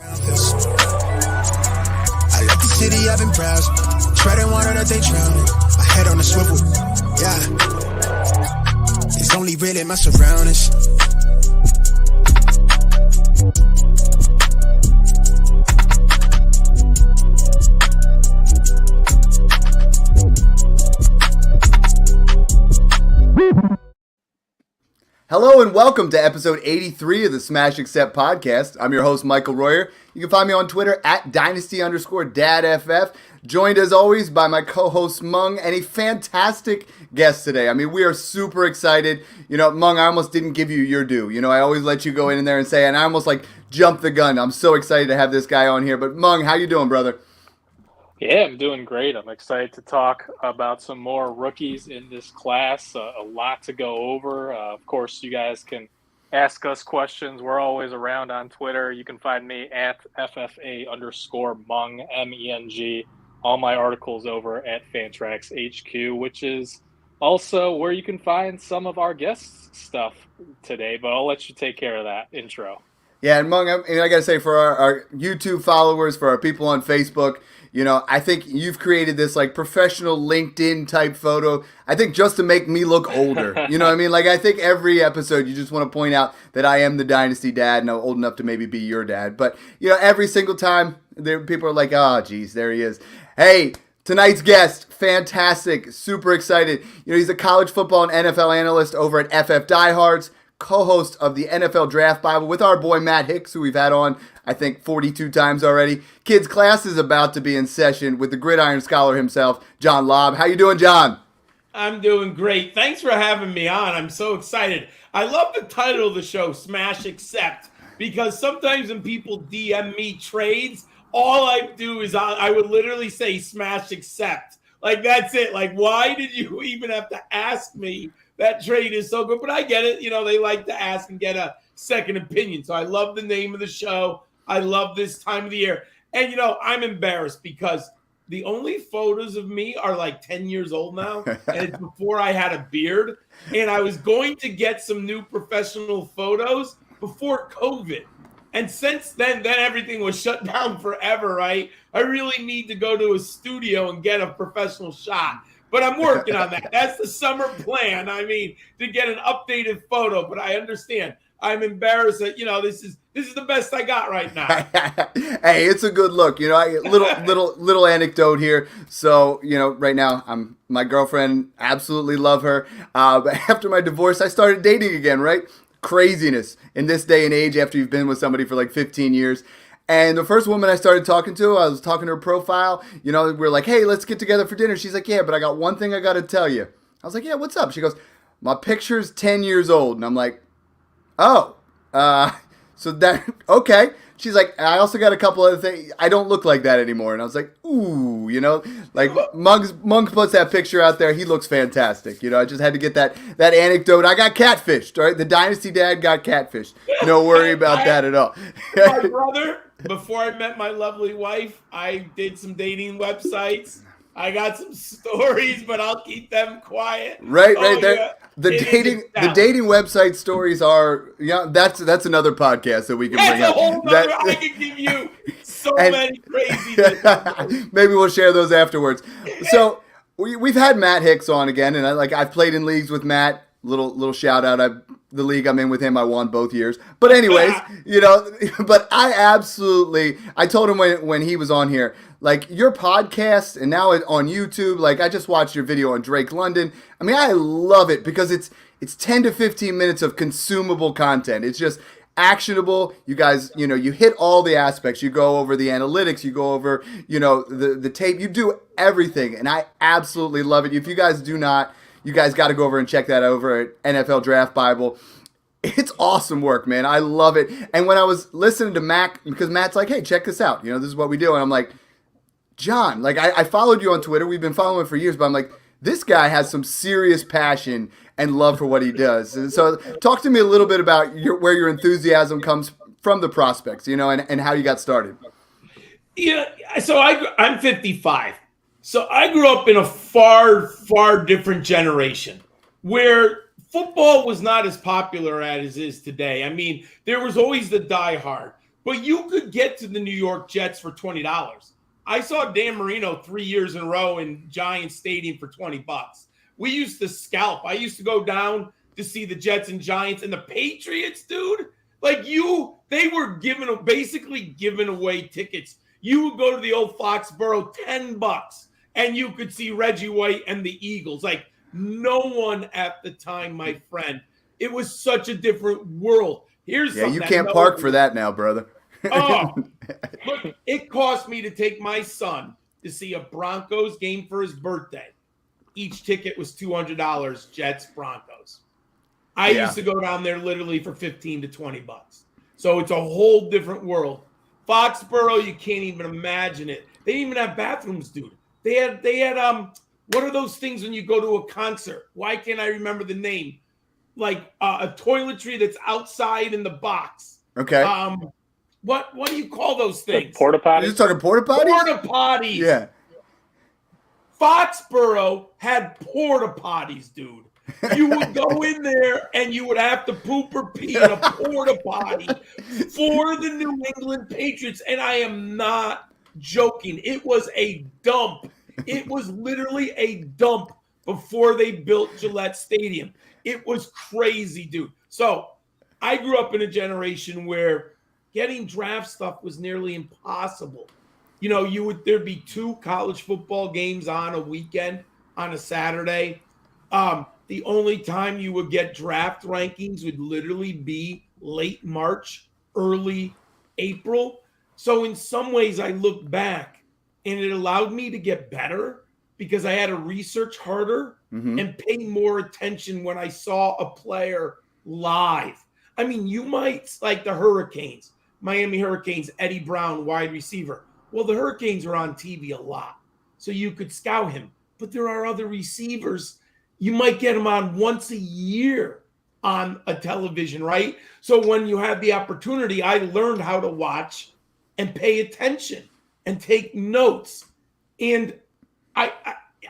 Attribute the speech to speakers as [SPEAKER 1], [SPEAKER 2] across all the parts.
[SPEAKER 1] I left the city, I've been browsing, treading water that they drowning. My head on a swivel, yeah. It's only really my surroundings.
[SPEAKER 2] Hello and welcome to episode 83 of the Smash Accept podcast. I'm your host, Michael Royer. You can find me on Twitter at Dynasty_DadFF. Joined as always by my co-host Mung and a fantastic guest today. I mean, we are super excited. You know, Mung, I almost didn't give you your due. You know, I always let you go in there and say, and I almost like jumped the gun. I'm so excited to have this guy on here. But Mung, how you doing, brother?
[SPEAKER 3] Yeah, I'm doing great. I'm excited to talk about some more rookies in this class. A lot to go over. Of course, you guys can ask us questions. We're always around on Twitter. You can find me at FFA_Mung, MENG. All my articles over at Fantrax HQ, which is also where you can find some of our guest stuff today. But I'll let you take care of that intro.
[SPEAKER 2] Yeah, and Mung, I got to say, for our YouTube followers, for our people on Facebook, you know, I think you've created this like professional LinkedIn type photo, I think just to make me look older. You know what I mean? Like, I think every episode you just want to point out that I am the Dynasty dad and I'm old enough to maybe be your dad. But, you know, every single time people are like, oh, geez, there he is. Hey, tonight's guest, fantastic, super excited. You know, he's a college football and NFL analyst over at FF Diehards, co-host of the NFL Draft Bible with our boy Matt Hicks, who we've had on, I think, 42 times already. Kids, class is about to be in session with the Gridiron scholar himself, John Laub. How you doing, John?
[SPEAKER 4] I'm doing great. Thanks for having me on. I'm so excited. I love the title of the show, Smash Accept, because sometimes when people DM me trades, all I do is I would literally say Smash Accept. Like, that's it. Like, why did you even have to ask me? That trade is so good, but I get it. You know, they like to ask and get a second opinion. So I love the name of the show. I love this time of the year. And, you know, I'm embarrassed because the only photos of me are like 10 years old now. And it's before I had a beard. And I was going to get some new professional photos before COVID. And since then everything was shut down forever, right? I really need to go to a studio and get a professional shot. But I'm working on that. That's the summer plan. I mean, to get an updated photo. But I understand. I'm embarrassed that, you know, this is the best I got right now.
[SPEAKER 2] Hey, it's a good look. You know, little anecdote here. So, you know, right now my girlfriend, absolutely love her. But after my divorce, I started dating again, right? Craziness in this day and age after you've been with somebody for like 15 years. And the first woman I started talking to, I was talking to her profile. You know, we were like, hey, let's get together for dinner. She's like, yeah, but I got one thing I got to tell you. I was like, yeah, what's up? She goes, my picture's 10 years old. And I'm like, oh, so that, okay. She's like, I also got a couple other things. I don't look like that anymore. And I was like, ooh, you know, like Mung puts that picture out there. He looks fantastic. You know, I just had to get that anecdote. I got catfished, right? The Dynasty dad got catfished. No worry about that at all.
[SPEAKER 4] My brother, before I met my lovely wife, I did some dating websites. I got some stories, but I'll keep them quiet.
[SPEAKER 2] Right there. Yeah. The dating website stories are, yeah, that's another podcast that we can bring up.
[SPEAKER 4] I can give you so many crazy
[SPEAKER 2] maybe we'll share those afterwards. So we've had Matt Hicks on again, and I've played in leagues with Matt. Little shout out. The league I'm in with him, I won both years. But anyways, you know, but I told him when he was on here, like, your podcast and now on YouTube, like, I just watched your video on Drake London. I mean, I love it because it's 10 to 15 minutes of consumable content. It's just actionable. You guys, you know, you hit all the aspects. You go over the analytics. You go over, you know, the tape. You do everything. And I absolutely love it. If you guys do not, you guys got to go over and check that over at NFL Draft Bible. It's awesome work, man. I love it. And when I was listening to Mac, because Matt's like, hey, check this out. You know, this is what we do. And I'm like, John, like, I followed you on Twitter. We've been following for years, but I'm like, this guy has some serious passion and love for what he does. And so talk to me a little bit about where your enthusiasm comes from the prospects, you know, and how you got started.
[SPEAKER 4] Yeah, so I'm 55. So I grew up in a far, far different generation where football was not as popular as it is today. I mean, there was always the diehard. but you could get to the New York Jets for $20. I saw Dan Marino 3 years in a row in Giants Stadium for $20. We used to scalp. I used to go down to see the Jets and Giants and the Patriots, dude. Like they were basically giving away tickets. You would go to the old Foxborough, $10, and you could see Reggie White and the Eagles. Like no one at the time, my friend. It was such a different world. Here's something
[SPEAKER 2] you can't park for that now, brother.
[SPEAKER 4] Oh, look, it cost me to take my son to see a Broncos game for his birthday. Each ticket was $200, Jets, Broncos. I used to go down there literally for $15 to $20. So it's a whole different world. Foxborough, you can't even imagine it. They didn't even have bathrooms, dude. They had what are those things when you go to a concert? Why can't I remember the name? Like a toiletry that's outside in the box.
[SPEAKER 2] Okay.
[SPEAKER 4] What do you call those things?
[SPEAKER 3] Porta potties.
[SPEAKER 2] You're talking porta potties?
[SPEAKER 4] Porta potties.
[SPEAKER 2] Yeah.
[SPEAKER 4] Foxborough had porta potties, dude. You would go in there and you would have to poop or pee in a porta potty for the New England Patriots. And I am not joking. It was a dump. It was literally a dump before they built Gillette Stadium. It was crazy, dude. So I grew up in a generation where getting draft stuff was nearly impossible. You know, there'd be 2 college football games on a weekend on a Saturday. The only time you would get draft rankings would literally be late March, early April. So in some ways I look back and it allowed me to get better because I had to research harder and pay more attention when I saw a player live. I mean, you might like the Hurricanes, Miami Hurricanes, Eddie Brown, wide receiver. Well, the Hurricanes are on TV a lot, so you could scout him. But there are other receivers. You might get him on once a year on a television, right? So when you have the opportunity, I learned how to watch and pay attention and take notes. And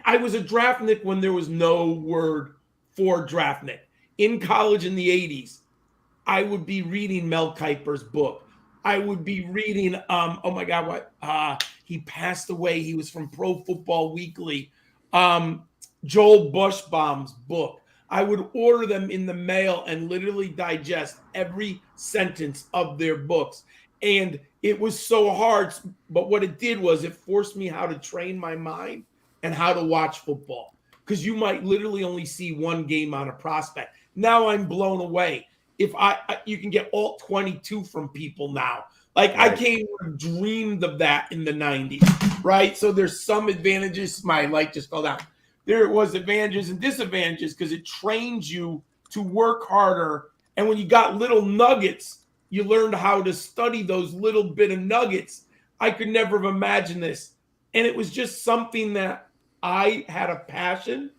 [SPEAKER 4] I was a draftnik when there was no word for draftnik. In college in the 80s, I would be reading Mel Kiper's book. I would be reading, he passed away. He was from Pro Football Weekly. Joel Bushbaum's book. I would order them in the mail and literally digest every sentence of their books. And it was so hard, but what it did was it forced me how to train my mind and how to watch football. Because you might literally only see one game on a prospect. Now I'm blown away. If you can get all 22 from people now. Like right. I can't even dreamed of that in the 90s, right? So there's some advantages. My light just fell down. There was advantages and disadvantages because it trains you to work harder. And when you got little nuggets, you learned how to study those little bit of nuggets. I could never have imagined this. And it was just something that I had a passion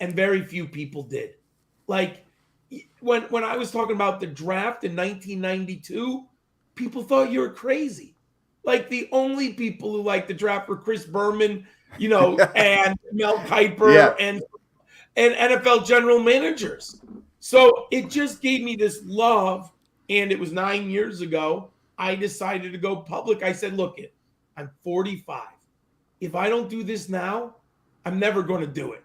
[SPEAKER 4] and very few people did. Like when I was talking about the draft in 1992, people thought you were crazy. Like the only people who liked the draft were Chris Berman, you know, and Mel Kiper and NFL general managers. So it just gave me this love. And it was 9 years ago, I decided to go public. I said, look, I'm 45. If I don't do this now, I'm never going to do it.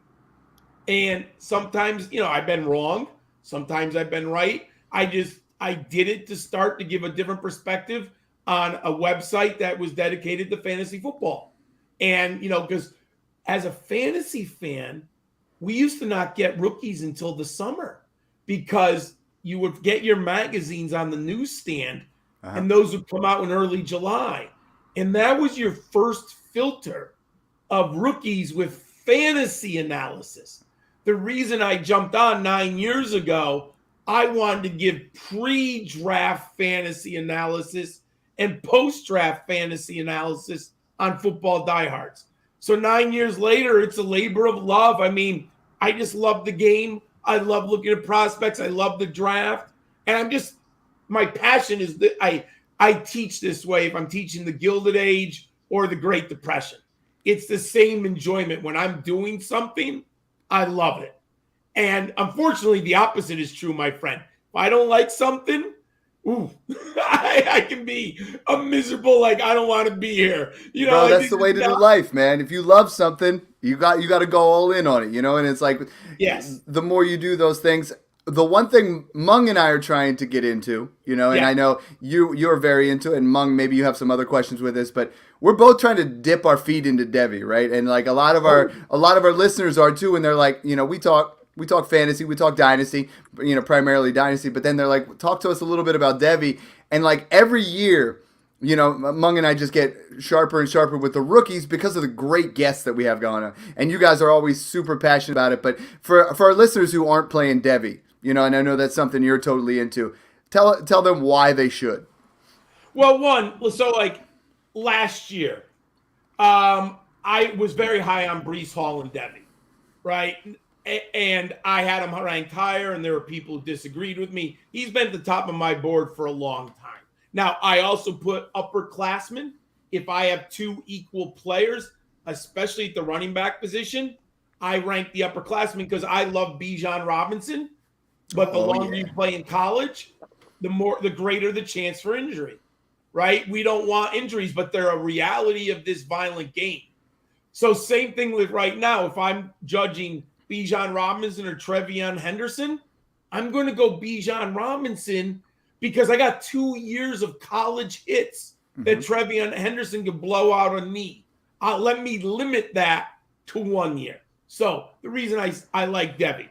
[SPEAKER 4] And sometimes, you know, I've been wrong. Sometimes I've been right. I did it to start to give a different perspective on a website that was dedicated to fantasy football. And, you know, because as a fantasy fan, we used to not get rookies until the summer because you would get your magazines on the newsstand and those would come out in early July. And that was your first filter of rookies with fantasy analysis. The reason I jumped on 9 years ago, I wanted to give pre-draft fantasy analysis and post-draft fantasy analysis on football diehards. So 9 years later, it's a labor of love. I mean, I just love the game. I love looking at prospects. I love the draft. And my passion is that I teach this way if I'm teaching the Gilded Age or the Great Depression. It's the same enjoyment. When I'm doing something, I love it. And unfortunately, the opposite is true, my friend. If I don't like something, Ooh, I can be a miserable, like, I don't want to be here. You know,
[SPEAKER 2] Bro,
[SPEAKER 4] like,
[SPEAKER 2] that's the way to do life, man. If you love something, you got to go all in on it, you know? And it's like
[SPEAKER 4] yes.
[SPEAKER 2] the more you do those things, the one thing Mung and I are trying to get into, you know, and
[SPEAKER 4] Yeah.
[SPEAKER 2] I know you're very into it, and Mung, maybe you have some other questions with this, but we're both trying to dip our feet into Devi, right? And like a lot of our listeners are too, and they're like, you know, we talk fantasy, we talk dynasty, you know, primarily dynasty, but then they're like, talk to us a little bit about Devi. And like every year, you know, Mung and I just get sharper and sharper with the rookies because of the great guests that we have going on. And you guys are always super passionate about it. But for our listeners who aren't playing Devi, you know, and I know that's something you're totally into, tell them why they should.
[SPEAKER 4] Well, so like last year, I was very high on Brees Hall and Devi, right? And I had him ranked higher, and there were people who disagreed with me. He's been at the top of my board for a long time. Now, I also put upperclassmen. If I have two equal players, especially at the running back position, I rank the upperclassmen because I love Bijan Robinson. But the longer you play in college, the greater the chance for injury, right? We don't want injuries, but they're a reality of this violent game. So same thing with right now. If I'm judging Bijan Robinson or Trevion Henderson, I'm going to go Bijan Robinson because I got 2 years of college hits that Trevion Henderson could blow out a knee. Let me limit that to 1 year. So the reason I like Devi,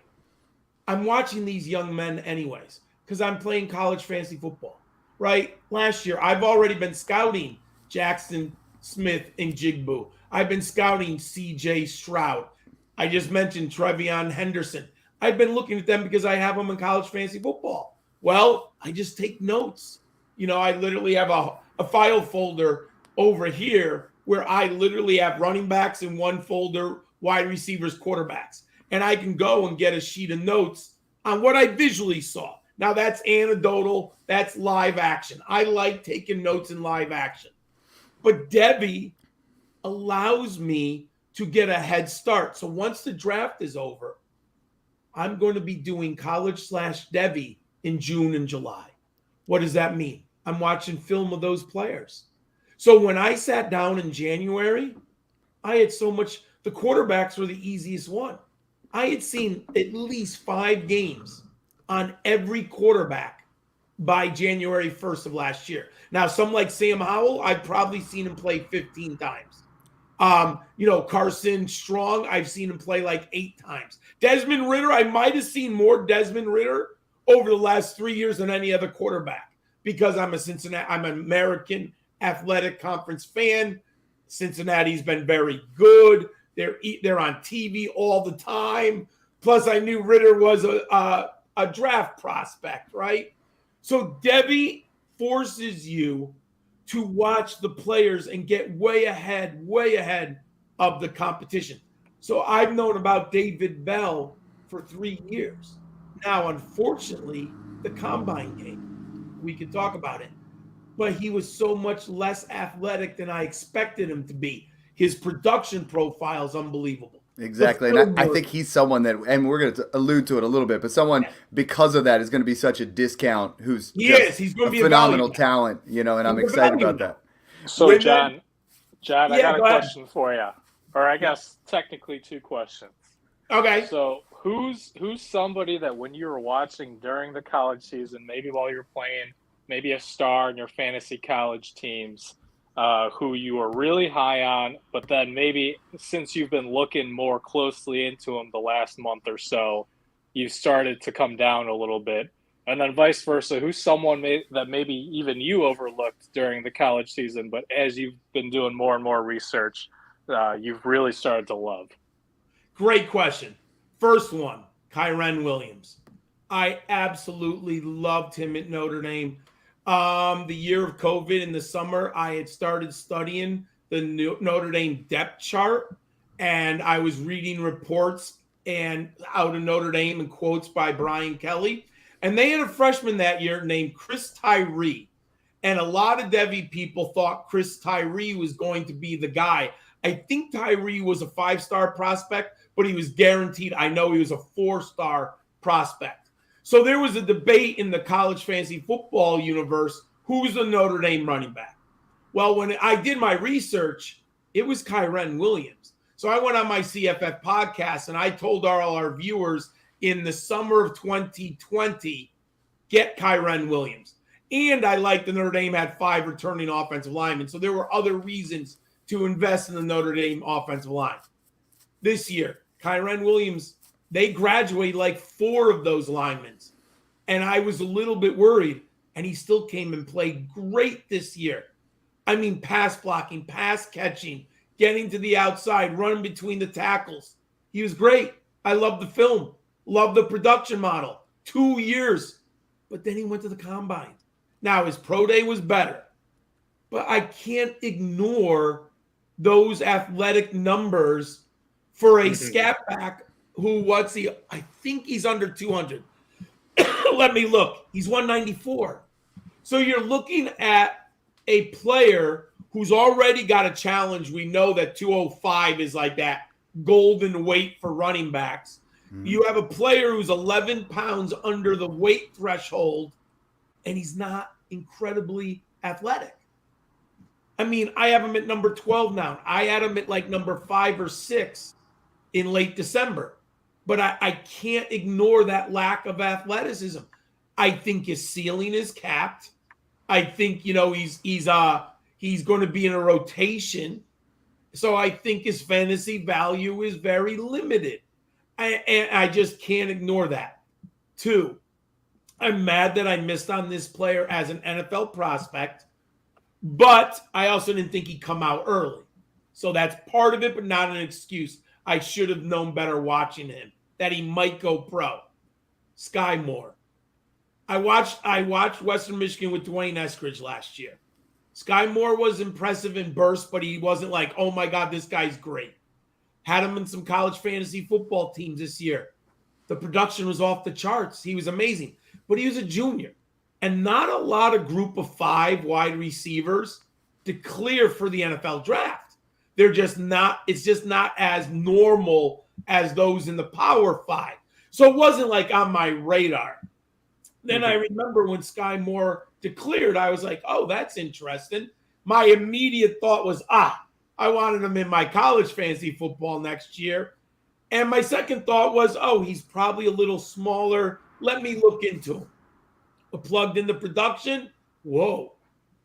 [SPEAKER 4] I'm watching these young men anyways because I'm playing college fantasy football, right? Last year, I've already been scouting Jackson Smith and Jigbu. I've been scouting C.J. Stroud. I just mentioned Trevion Henderson. I've been looking at them because I have them in college fantasy football. Well, I just take notes. You know, I literally have a file folder over here where I literally have running backs in one folder, wide receivers, quarterbacks. And I can go and get a sheet of notes on what I visually saw. Now, that's anecdotal. That's live action. I like taking notes in live action. But Debbie allows me to get a head start. So once the draft is over, I'm going to be doing college/Debbie in June and July. What does that mean? I'm watching film of those players. So when I sat down in January, I had so much, the quarterbacks were the easiest one. I had seen at least 5 games on every quarterback by January 1st of last year. Now, some like Sam Howell, I've probably seen him play 15 times. You know, Carson Strong, I've seen him play like 8 times. Desmond Ridder, I might have seen more Desmond Ridder over the last 3 years than any other quarterback because I'm an American Athletic Conference fan. Cincinnati's been very good. They're on TV all the time. Plus, I knew Ridder was a draft prospect, right? So Debbie forces you to watch the players and get way ahead of the competition. So I've known about David Bell for 3 years. Now, unfortunately, the combine game, we could talk about it, but he was so much less athletic than I expected him to be. His production profile is unbelievable.
[SPEAKER 2] Exactly. And I think he's someone that, and we're going to allude to it a little bit, but someone because of that is going to be such a discount who's
[SPEAKER 4] he's going to be
[SPEAKER 2] a phenomenal talent, you know, and I'm excited about that.
[SPEAKER 3] So John, I got a question for you, or I guess technically 2 questions.
[SPEAKER 4] Okay.
[SPEAKER 3] So who's somebody that when you were watching during the college season, maybe while you're playing, maybe a star in your fantasy college teams, who you were really high on, but then maybe since you've been looking more closely into them the last month or so, you've started to come down a little bit. And then vice versa, who's someone that maybe even you overlooked during the college season, but as you've been doing more and more research, you've really started to love?
[SPEAKER 4] Great question. First one, Kyren Williams. I absolutely loved him at Notre Dame. The year of COVID in the summer, I had started studying the Notre Dame depth chart, and I was reading reports and out of Notre Dame and quotes by Brian Kelly. And they had a freshman that year named Chris Tyree. And a lot of Devi people thought Chris Tyree was going to be the guy. I think Tyree was a 5-star prospect, but he was guaranteed. I know he was a 4-star prospect. So there was a debate in the college fantasy football universe, who's the Notre Dame running back? Well, when I did my research, it was Kyren Williams. So I went on my CFF podcast and I told all our viewers in the summer of 2020, get Kyren Williams. And I liked the Notre Dame had 5 returning offensive linemen. So there were other reasons to invest in the Notre Dame offensive line. This year, Kyren Williams, they graduated like 4 of those linemen. And I was a little bit worried. And he still came and played great this year. I mean, pass blocking, pass catching, getting to the outside, running between the tackles. He was great. I love the film. Love the production model. 2 years. But then he went to the combine. Now, his pro day was better. But I can't ignore those athletic numbers for a scat back who, I think he's under 200. Let me look. He's 194. So you're looking at a player who's already got a challenge. We know that 205 is like that golden weight for running backs. You have a player who's 11 pounds under the weight threshold, and he's not incredibly athletic. I mean, I have him at number 12 now. I had him at like number 5 or 6 in late December. But I can't ignore that lack of athleticism. I think his ceiling is capped. I think, he's going to be in a rotation. So I think his fantasy value is very limited. And I just can't ignore that. 2, I'm mad that I missed on this player as an NFL prospect, but I also didn't think he'd come out early. So that's part of it, but not an excuse. I should have known better watching him, that he might go pro. Sky Moore. I watched Western Michigan with Dwayne Eskridge last year. Sky Moore was impressive in bursts, but he wasn't like, oh my God, this guy's great. Had him in some college fantasy football teams this year. The production was off the charts. He was amazing. But he was a junior. And not a lot of group of 5 wide receivers to clear for the NFL draft. They're just not, it's just not as normal as those in the Power 5. So it wasn't like on my radar. Then I remember when Sky Moore declared, I was like, oh, that's interesting. My immediate thought was, I wanted him in my college fantasy football next year. And my second thought was, oh, he's probably a little smaller. Let me look into him. But plugged into production, whoa,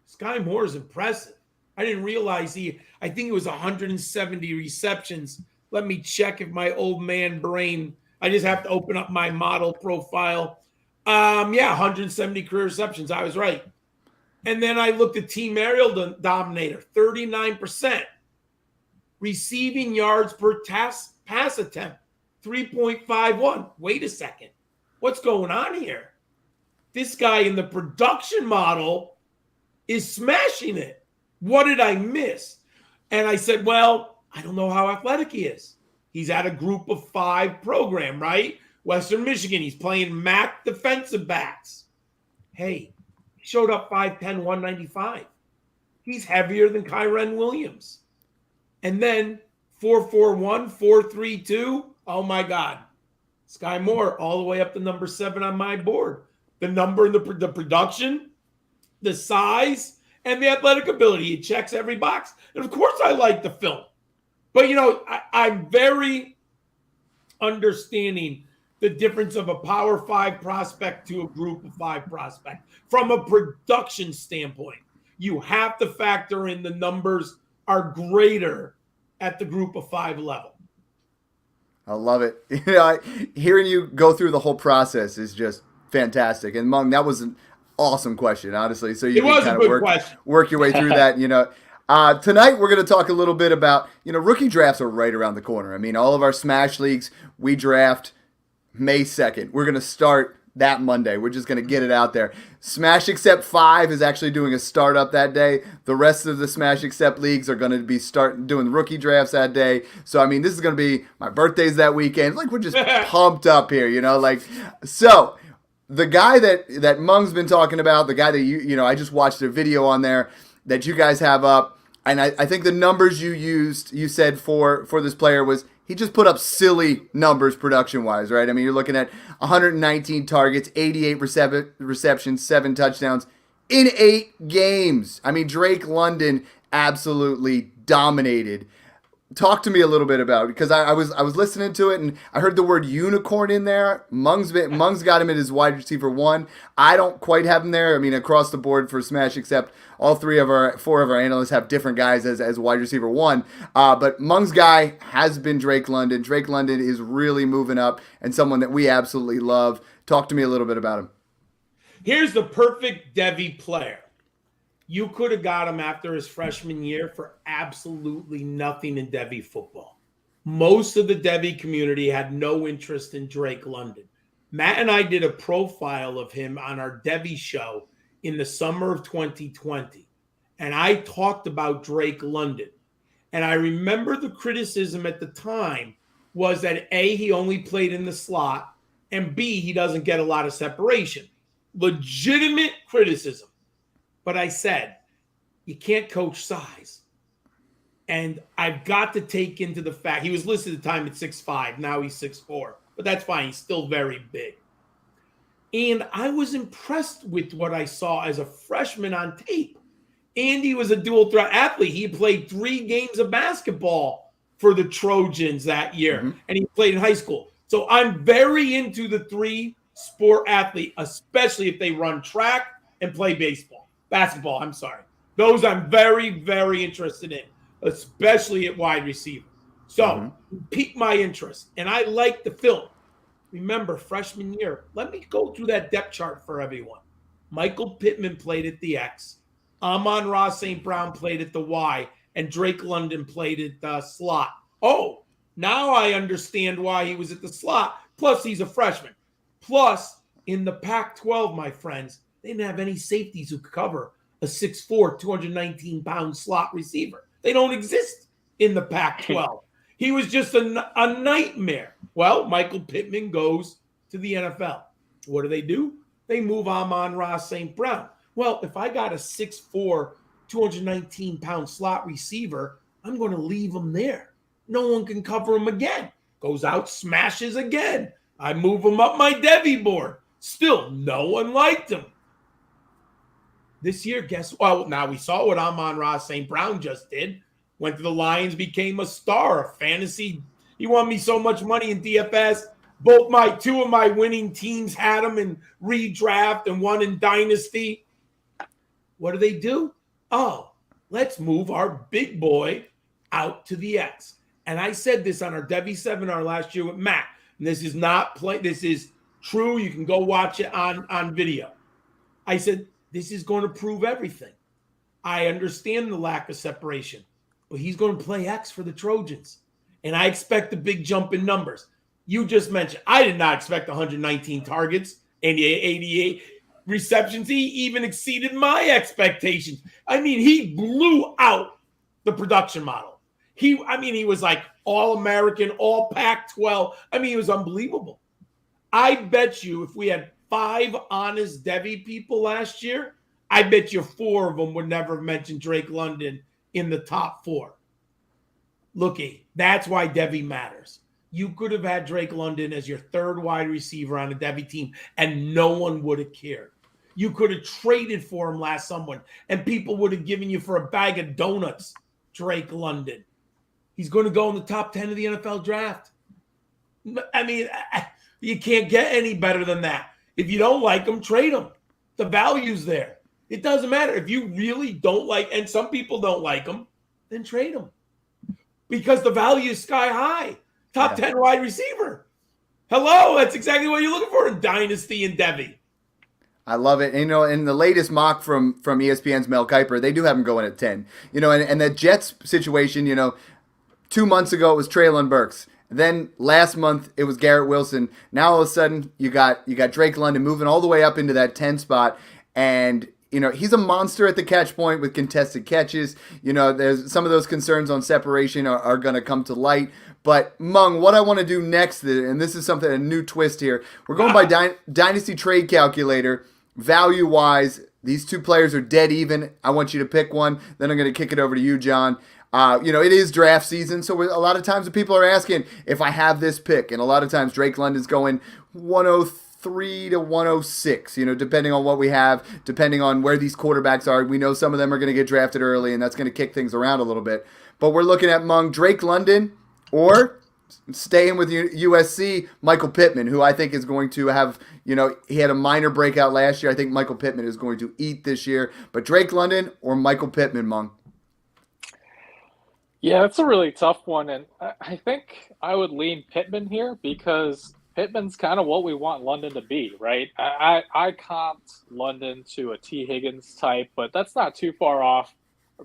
[SPEAKER 4] Sky Moore is impressive. I didn't realize I think it was 170 receptions. Let me check if my old man brain, I just have to open up my model profile. 170 career receptions. I was right. And then I looked at Team Aerial Dominator, 39%. Receiving yards per pass attempt, 3.51. Wait a second. What's going on here? This guy in the production model is smashing it. What did I miss? And I said, well, I don't know how athletic he is. He's at a group of 5 program, right? Western Michigan. He's playing MAC defensive backs. Hey, he showed up 5'10", 195. He's heavier than Kyren Williams. And then 4.41, 4.32. Oh my God. Sky Moore all the way up to number 7 on my board. The number, the production, the size, and the athletic ability. It checks every box. And of course I like the film. But I'm very understanding the difference of a Power 5 prospect to a group of 5 prospect. From a production standpoint, you have to factor in the numbers are greater at the group of 5 level.
[SPEAKER 2] I love it. Hearing you go through the whole process is just fantastic. And Mung, that was an awesome question, honestly. So you can kind of work your way through that. Tonight we're going to talk a little bit about, rookie drafts are right around the corner. I mean, all of our Smash leagues, we draft May 2nd. We're going to start that Monday. We're just going to get it out there. Smash Accept 5 is actually doing a startup that day. The rest of the Smash Accept leagues are going to be doing rookie drafts that day. So, I mean, this is going to be my birthday's that weekend. Like, we're just pumped up here, So, the guy that Mung's been talking about, the guy that I just watched a video on there that you guys have up, and I think the numbers you said for this player was he just put up silly numbers production-wise, right? I mean, you're looking at 119 targets, 88 receptions, 7 touchdowns in 8 games. I mean, Drake London absolutely dominated. Talk to me a little bit about it, because I was listening to it and I heard the word unicorn in there. Mung's got him at his wide receiver 1. I don't quite have him there. I mean, across the board for Smash, except all 4 of our analysts have different guys as wide receiver 1. But Mung's guy has been Drake London. Drake London is really moving up and someone that we absolutely love. Talk to me a little bit about him.
[SPEAKER 4] Here's the perfect Devy player. You could have got him after his freshman year for absolutely nothing in Devy football. Most of the Devy community had no interest in Drake London. Matt and I did a profile of him on our Devy show in the summer of 2020. And I talked about Drake London. And I remember the criticism at the time was that A, he only played in the slot, and B, he doesn't get a lot of separation. Legitimate criticism. But I said, you can't coach size. And I've got to take into the fact, he was listed at the time at 6'5". Now he's 6'4". But that's fine. He's still very big. And I was impressed with what I saw as a freshman on tape. Andy was a dual threat athlete. He played 3 games of basketball for the Trojans that year. Mm-hmm. And he played in high school. So I'm very into the 3-sport athlete, especially if they run track and play basketball, I'm sorry. Those I'm very, very interested in, especially at wide receiver. So, piqued my interest, and I like the film. Remember, freshman year, let me go through that depth chart for everyone. Michael Pittman played at the X. Amon-Ra St. Brown played at the Y, and Drake London played at the slot. Oh, now I understand why he was at the slot. Plus, he's a freshman. Plus, in the Pac-12, my friends, they didn't have any safeties who could cover a 6'4", 219-pound slot receiver. They don't exist in the Pac-12. He was just a nightmare. Well, Michael Pittman goes to the NFL. What do? They move Amon-Ra St. Brown. Well, if I got a 6'4", 219-pound slot receiver, I'm going to leave him there. No one can cover him again. Goes out, smashes again. I move him up my Devy board. Still, no one liked him. This year, now we saw what Amon-Ra St. Brown just did. Went to the Lions, became a star, a fantasy. He won me so much money in DFS. Two of my winning teams had him in redraft and one in dynasty. What do? Oh, let's move our big boy out to the X. And I said this on our Devy seminar last year with Matt. And this is not play. This is true. You can go watch it on video. I said, this is going to prove everything. I understand the lack of separation, but he's going to play X for the Trojans. And I expect a big jump in numbers. You just mentioned, I did not expect 119 targets and 88 receptions. He even exceeded my expectations. I mean, he blew out the production model. He was like All-American, All Pac-12. I mean, he was unbelievable. I bet you if we had 5 honest Devy people last year, I bet you 4 of them would never have mentioned Drake London in the top 4. Looky, that's why Devy matters. You could have had Drake London as your 3rd wide receiver on a Devy team, and no one would have cared. You could have traded for him last summer, and people would have given you for a bag of donuts Drake London. He's going to go in the top 10 of the NFL draft. I mean, you can't get any better than that. If you don't like him, trade him. The value's there. It doesn't matter. If you really don't like, and some people don't like him, then trade him. Because the value is sky high. Top 10 wide receiver. Hello, that's exactly what you're looking for in Dynasty and Devy.
[SPEAKER 2] I love it. And, in the latest mock from ESPN's Mel Kiper, they do have him going at 10. And the Jets situation, 2 months ago it was Treylon Burks. Then last month it was Garrett Wilson. Now all of a sudden you got Drake London moving all the way up into that 10 spot, and he's a monster at the catch point with contested catches. There's some of those concerns on separation are going to come to light. But Mung, what I want to do next, and this is a new twist here. We're going by Dynasty Trade Calculator. Value-wise, these 2 players are dead even. I want you to pick one. Then I'm going to kick it over to you, John. It is draft season, so a lot of times people are asking if I have this pick, and a lot of times Drake London's going 103 to 106, depending on what we have, depending on where these quarterbacks are. We know some of them are going to get drafted early, and that's going to kick things around a little bit. But we're looking at among Drake London or staying with USC, Michael Pittman, who I think is going to have, he had a minor breakout last year. I think Michael Pittman is going to eat this year. But Drake London or Michael Pittman, Mung?
[SPEAKER 3] Yeah, that's a really tough one. And I think I would lean Pittman here because Pittman's kind of what we want London to be, right? I comped London to a T. Higgins type, but that's not too far off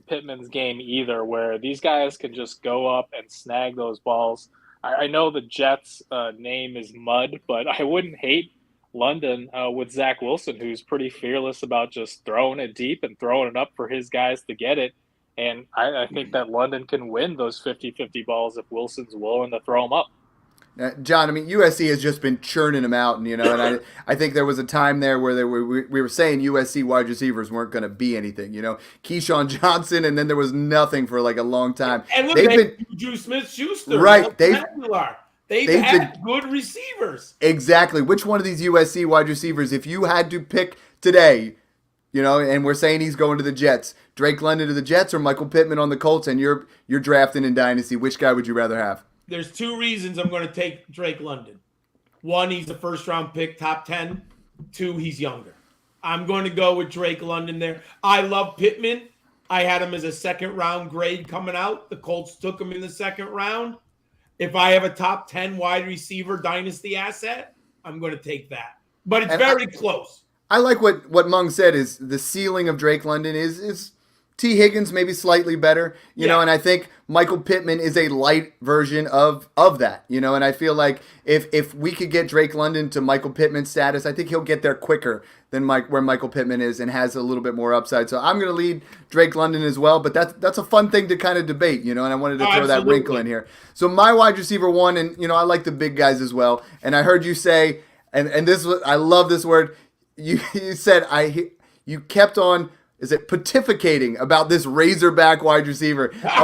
[SPEAKER 3] Pittman's game either, where these guys can just go up and snag those balls. I know the Jets' name is mud, but I wouldn't hate London with Zach Wilson, who's pretty fearless about just throwing it deep and throwing it up for his guys to get it. And I think that London can win those 50-50 balls if Wilson's willing to throw them up.
[SPEAKER 2] John, USC has just been churning them out, and I think there was a time there where we were saying USC wide receivers weren't going to be anything, Keyshawn Johnson, and then there was nothing for like a long time.
[SPEAKER 4] And look, they've been Juju Smith-Schuster,
[SPEAKER 2] right? They've
[SPEAKER 4] had good receivers.
[SPEAKER 2] Exactly. Which one of these USC wide receivers, if you had to pick today, and we're saying he's going to the Jets, Drake London to the Jets or Michael Pittman on the Colts, and you're drafting in Dynasty, which guy would you rather have?
[SPEAKER 4] There's two reasons I'm going to take Drake London. One, he's a first-round pick, top 10. Two, he's younger. I'm going to go with Drake London there. I love Pittman. I had him as a second-round grade coming out. The Colts took him in the second round. If I have a top 10 wide receiver dynasty asset, I'm going to take that. But it's very close.
[SPEAKER 2] I like what Mung said is the ceiling of Drake London is T. Higgins maybe slightly better, and I think Michael Pittman is a light version of that, and I feel like if we could get Drake London to Michael Pittman's status, I think he'll get there quicker than where Michael Pittman is and has a little bit more upside. So I'm going to lead Drake London as well, but that's a fun thing to kind of debate, and I wanted to throw that wrinkle in here. So my wide receiver one, and I like the big guys as well, and I heard you say, and this was, I love this word, you said you kept on. Is it pontificating about this Razorback wide receiver? I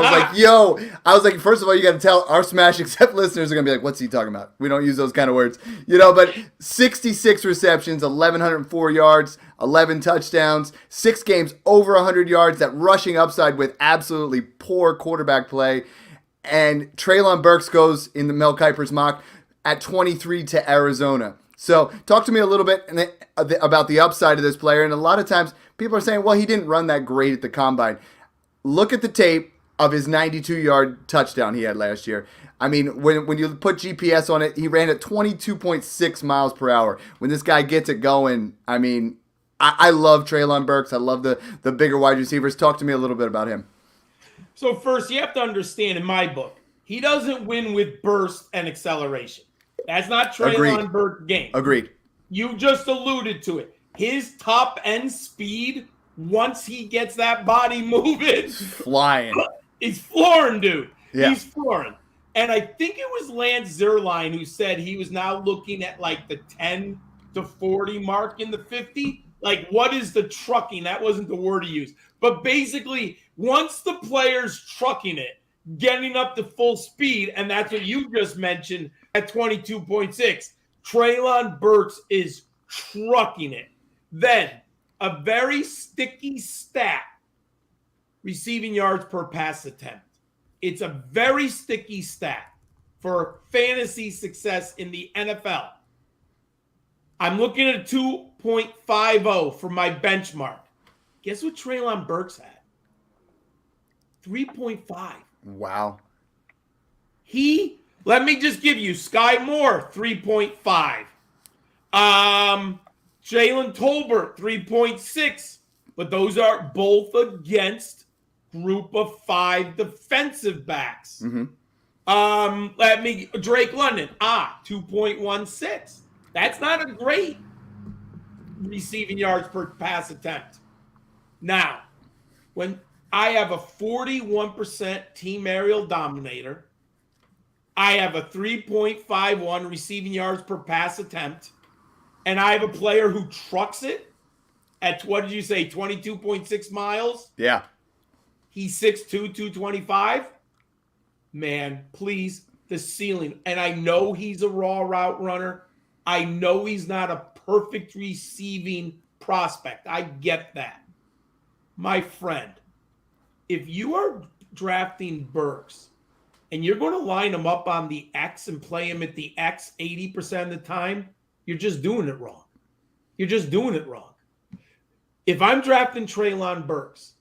[SPEAKER 2] was like, first of all, you got to tell our Smash Accept listeners are going to be like, what's he talking about? We don't use those kind of words. But 66 receptions, 1,104 yards, 11 touchdowns, 6 games over 100 yards, that rushing upside with absolutely poor quarterback play. And Treylon Burks goes in the Mel Kiper's mock at 23 to Arizona. So talk to me a little bit about the upside of this player. And a lot of times people are saying, well, he didn't run that great at the combine. Look at the tape of his 92-yard touchdown he had last year. When you put GPS on it, he ran at 22.6 miles per hour. When this guy gets it going, I love Treylon Burks. I love the bigger wide receivers. Talk to me a little bit about him.
[SPEAKER 4] So first, you have to understand, in my book, he doesn't win with burst and acceleration. That's not Treylon Burks' game.
[SPEAKER 2] Agreed.
[SPEAKER 4] You just alluded to it. His top end speed, once he gets that body moving,
[SPEAKER 2] flying.
[SPEAKER 4] He's flooring, dude.
[SPEAKER 2] Yeah.
[SPEAKER 4] He's flooring. And I think it was Lance Zierlein who said he was now looking at like the 10 to 40 mark in the 50. Like, what is the trucking? That wasn't the word he used. But basically, once the player's trucking it, getting up to full speed, and that's what you just mentioned at 22.6, Treylon Burks is trucking it. Then, a very sticky stat, receiving yards per pass attempt. It's a very sticky stat for fantasy success in the NFL. I'm looking at a 2.50 for my benchmark. Guess what Treylon Burks had? 3.5.
[SPEAKER 2] Wow.
[SPEAKER 4] Let me just give you Sky Moore, 3.5. Jalen Tolbert, 3.6. But those are both against group of 5 defensive backs.
[SPEAKER 2] Mm-hmm.
[SPEAKER 4] Drake London, 2.16. That's not a great receiving yards per pass attempt. Now, when I have a 41% team aerial dominator, I have a 3.51 receiving yards per pass attempt, and I have a player who trucks it at, what did you say, 22.6 miles?
[SPEAKER 2] Yeah.
[SPEAKER 4] He's 6'2", 225. Man, please, the ceiling. And I know he's a raw route runner. I know he's not a perfect receiving prospect. I get that. My friend, if you are drafting Burks and you're going to line him up on the X and play him at the X 80% of the time, you're just doing it wrong. You're just doing it wrong. If I'm drafting Treylon Burks,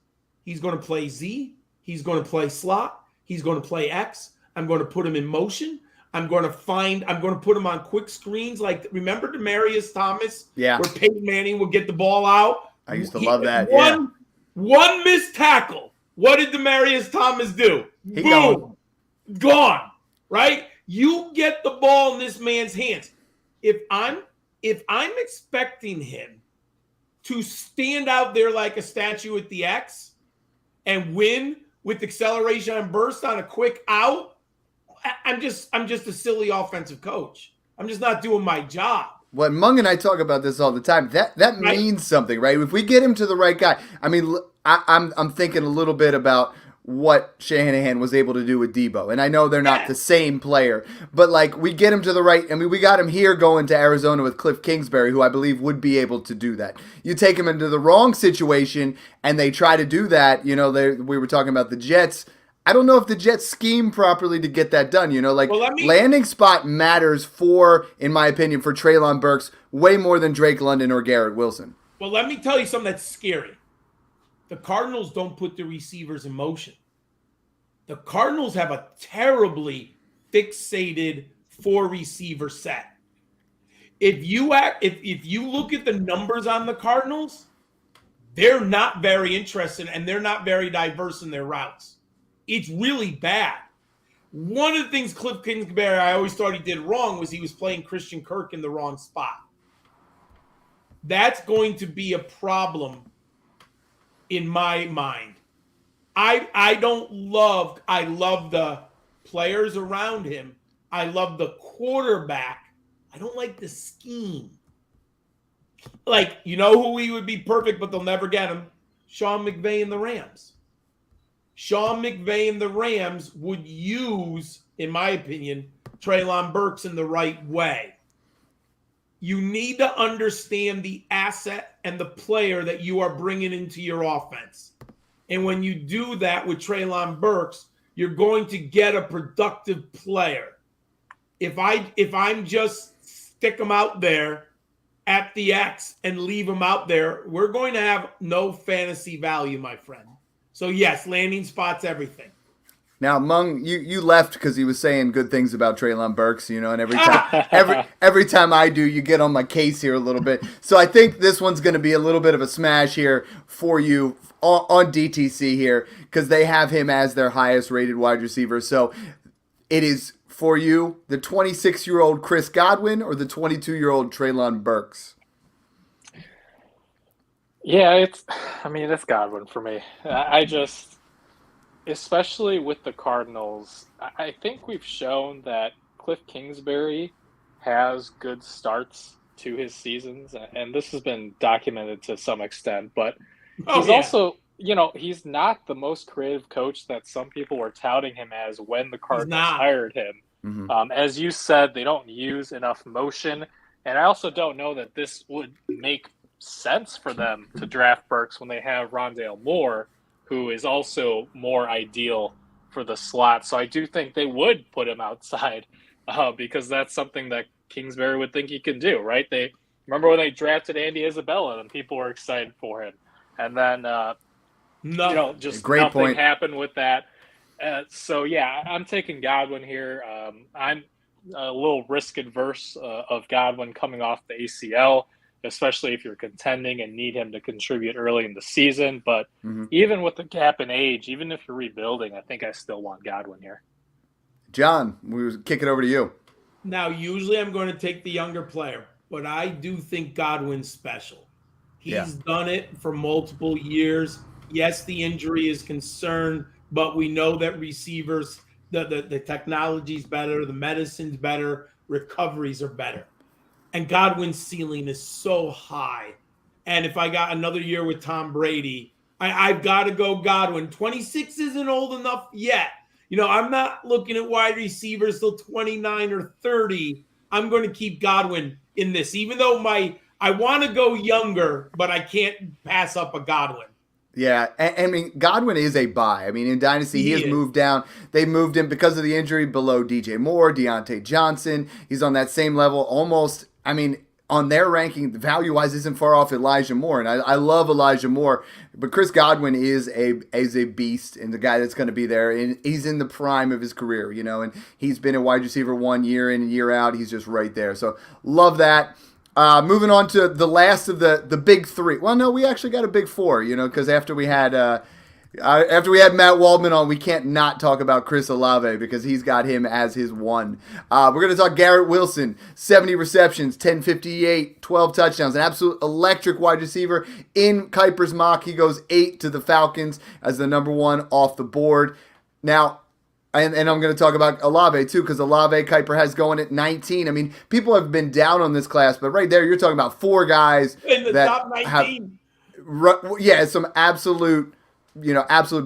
[SPEAKER 4] he's going to play Z. He's going to play slot. He's going to play X. I'm going to put him in motion. I'm going to put him on quick screens. Like, remember Demaryius Thomas?
[SPEAKER 2] Yeah.
[SPEAKER 4] Where Peyton Manning would get the ball out?
[SPEAKER 2] I used to love that.
[SPEAKER 4] One missed tackle. What did Demaryius Thomas do? Boom. Gone. Right? You get the ball in this man's hands. If I'm expecting him to stand out there like a statue at the X and win with acceleration and burst on a quick out, I'm just a silly offensive coach. I'm just not doing my job.
[SPEAKER 2] Well, Mung and I talk about this all the time. That means something, right? If we get him to the right guy, I mean, I'm thinking a little bit about what Shanahan was able to do with Debo, and I know they're not the same player, but like we get him to the right. I mean, we got him here going to Arizona with Cliff Kingsbury, who I believe would be able to do that. You take him into the wrong situation, and they try to do that. You know, we were talking about the Jets. I don't know if the Jets scheme properly to get that done. You know, like landing spot matters in my opinion, for Treylon Burks way more than Drake London or Garrett Wilson.
[SPEAKER 4] Well, let me tell you something that's scary. The Cardinals don't put the receivers in motion. The Cardinals have a terribly fixated 4-receiver set. If you look at the numbers on the Cardinals, they're not very interested and they're not very diverse in their routes. It's really bad. One of the things Cliff Kingsbury I always thought he did wrong was he was playing Christian Kirk in the wrong spot. That's going to be a problem in my mind. I love the players around him. I love the quarterback. I don't like the scheme. Like, you know who he would be perfect, but they'll never get him? Sean McVay and the Rams. Sean McVay and the Rams would use, in my opinion, Treylon Burks in the right way. You need to understand the asset and the player that you are bringing into your offense. And when you do that with Treylon Burks, you're going to get a productive player. If I'm just stick him out there at the X and leave him out there, we're going to have no fantasy value, my friend. So yes, landing spot's everything.
[SPEAKER 2] Now, Mung, you left because he was saying good things about Treylon Burks, you know, and every time I do, you get on my case here a little bit. So I think this one's going to be a little bit of a smash here for you on DTC here because they have him as their highest rated wide receiver. So it is for you the 26-year-old Chris Godwin or the 22-year-old Treylon Burks?
[SPEAKER 3] Yeah, it's Godwin for me. I just, especially with the Cardinals, I think we've shown that Cliff Kingsbury has good starts to his seasons, and this has been documented to some extent, but also, you know, he's not the most creative coach that some people were touting him as when the Cardinals hired him. Mm-hmm. As you said, they don't use enough motion, and I also don't know that this would make sense for them to draft Burks when they have Rondale Moore, who is also more ideal for the slot. So I do think they would put him outside because that's something that Kingsbury would think he can do, right? They remember when they drafted Andy Isabella and people were excited for him, and then nothing happened with that. So yeah, I'm taking Godwin here. I'm a little risk adverse of Godwin coming off the ACL, especially if you're contending and need him to contribute early in the season. But even with the gap in age, even if you're rebuilding, I think I still want Godwin here.
[SPEAKER 2] John, we will kick it over to you.
[SPEAKER 4] Now, usually I'm going to take the younger player, but I do think Godwin's special. He's done it for multiple years. Yes, the injury is concerned, but we know that receivers, the technology's better, the medicine's better, recoveries are better. And Godwin's ceiling is so high. And if I got another year with Tom Brady, I've got to go Godwin. 26 isn't old enough yet. I'm not looking at wide receivers till 29 or 30. I'm going to keep Godwin in this, even though I want to go younger, but I can't pass up a Godwin.
[SPEAKER 2] Yeah, I mean, Godwin is a buy. I mean, in Dynasty, he has moved down. They moved him because of the injury below DJ Moore, Deontay Johnson. He's on that same level almost. I mean, on their ranking, value-wise, isn't far off Elijah Moore. And I love Elijah Moore, but Chris Godwin is a beast and the guy that's going to be there. And he's in the prime of his career, and he's been a wide receiver 1 year in and year out. He's just right there. So love that. Moving on to the last of the big three. Well, no, we actually got a big four, because after we had Matt Waldman on, we can't not talk about Chris Olave because he's got him as his one. We're going to talk Garrett Wilson, 70 receptions, 1058, 12 touchdowns, an absolute electric wide receiver. In Kuiper's mock, he goes 8 to the Falcons as the number 1 off the board. Now, and I'm going to talk about Olave too, because Olave Kuiper has going at 19. I mean, people have been down on this class, but right there, you're talking about 4 guys
[SPEAKER 4] in the top 19.
[SPEAKER 2] Some absolute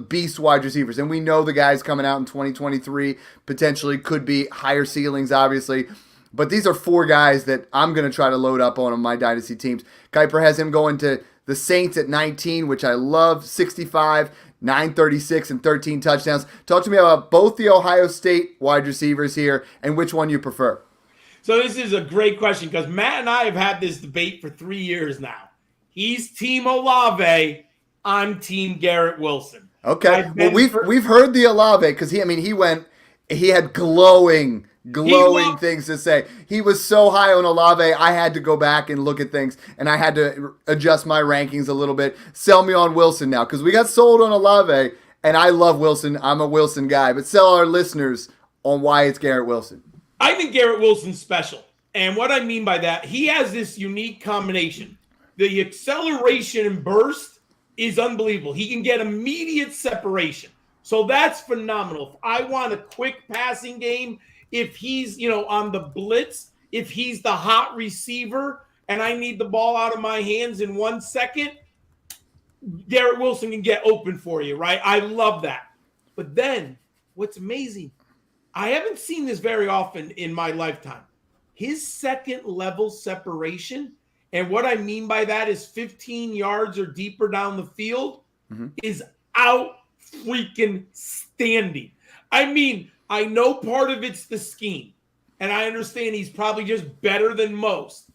[SPEAKER 2] beast wide receivers. And we know the guys coming out in 2023 potentially could be higher ceilings, obviously. But these are 4 guys that I'm going to try to load up on my Dynasty teams. Kuiper has him going to the Saints at 19, which I love, 65, 936, and 13 touchdowns. Talk to me about both the Ohio State wide receivers here and which one you prefer.
[SPEAKER 4] So this is a great question because Matt and I have had this debate for 3 years now. He's Team Olave. I'm Team Garrett Wilson.
[SPEAKER 2] Okay. Well, we've heard the Olave because he had glowing things to say. He was so high on Olave, I had to go back and look at things, and I had to adjust my rankings a little bit. Sell me on Wilson now because we got sold on Olave, and I love Wilson. I'm a Wilson guy, but sell our listeners on why it's Garrett Wilson.
[SPEAKER 4] I think Garrett Wilson's special, and what I mean by that, he has this unique combination. The acceleration and burst is unbelievable. He can get immediate separation. So that's phenomenal. If I want a quick passing game, if he's, on the blitz, if he's the hot receiver and I need the ball out of my hands in 1 second, Garrett Wilson can get open for you, right? I love that. But then what's amazing, I haven't seen this very often in my lifetime. His second level separation, and what I mean by that is 15 yards or deeper down the field, is out freaking standing. I mean, I know part of it's the scheme, and I understand he's probably just better than most.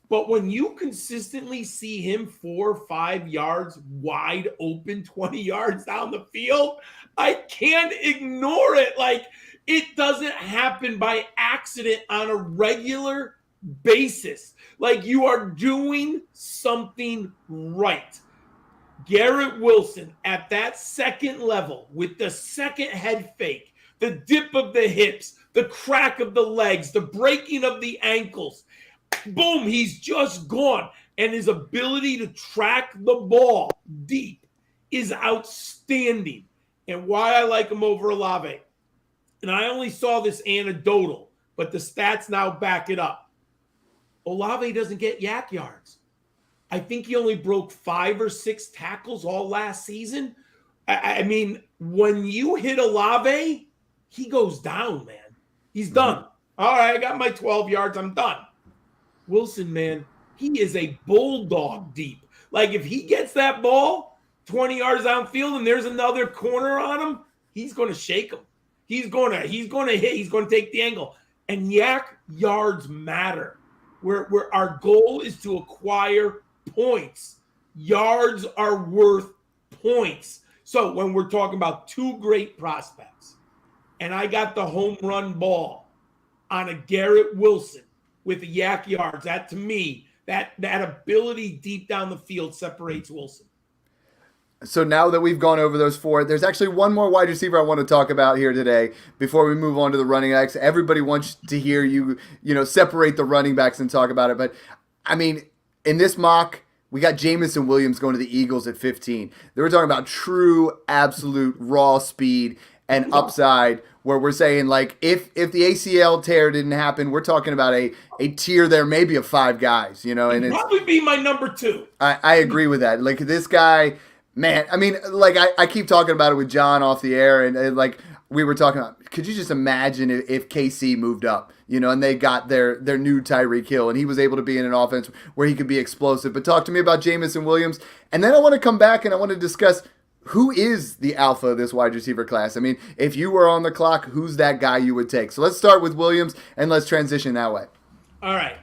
[SPEAKER 4] But when you consistently see him 4 or 5 yards wide open, 20 yards down the field, I can't ignore it. Like, it doesn't happen by accident on a regular basis. Like, you are doing something right. Garrett Wilson at that second level with the second head fake, the dip of the hips, the crack of the legs, the breaking of the ankles. Boom, he's just gone. And his ability to track the ball deep is outstanding. And why I like him over Olave. And I only saw this anecdotal, but the stats now back it up. Olave doesn't get yak yards. I think he only broke 5 or 6 tackles all last season. I mean, when you hit Olave, he goes down, man. He's done. All right, I got my 12 yards. I'm done. Wilson, man, he is a bulldog deep. Like, if he gets that ball 20 yards downfield and there's another corner on him, he's going to shake him. He's going to hit. He's going to take the angle. And yak yards matter. Where our goal is to acquire points. Yards are worth points. So when we're talking about 2 great prospects, and I got the home run ball on a Garrett Wilson with the yak yards, that to me, that ability deep down the field separates Wilson.
[SPEAKER 2] So now that we've gone over those 4, there's actually one more wide receiver I want to talk about here today before we move on to the running backs. Everybody wants to hear you separate the running backs and talk about it. But, I mean, in this mock, we got Jamison Williams going to the Eagles at 15. They were talking about true, absolute, raw speed and upside where we're saying, like, if the ACL tear didn't happen, we're talking about a tier there, maybe of 5 guys, and
[SPEAKER 4] It'd probably be my number 2.
[SPEAKER 2] I agree with that. Like, this guy, Man, I mean, like I keep talking about it with John off the air, and like we were talking about. Could you just imagine if KC moved up, and they got their new Tyreek Hill, and he was able to be in an offense where he could be explosive? But talk to me about Jamison Williams, and then I want to come back and I want to discuss who is the alpha of this wide receiver class. I mean, if you were on the clock, who's that guy you would take? So let's start with Williams, and let's transition that way.
[SPEAKER 4] All right,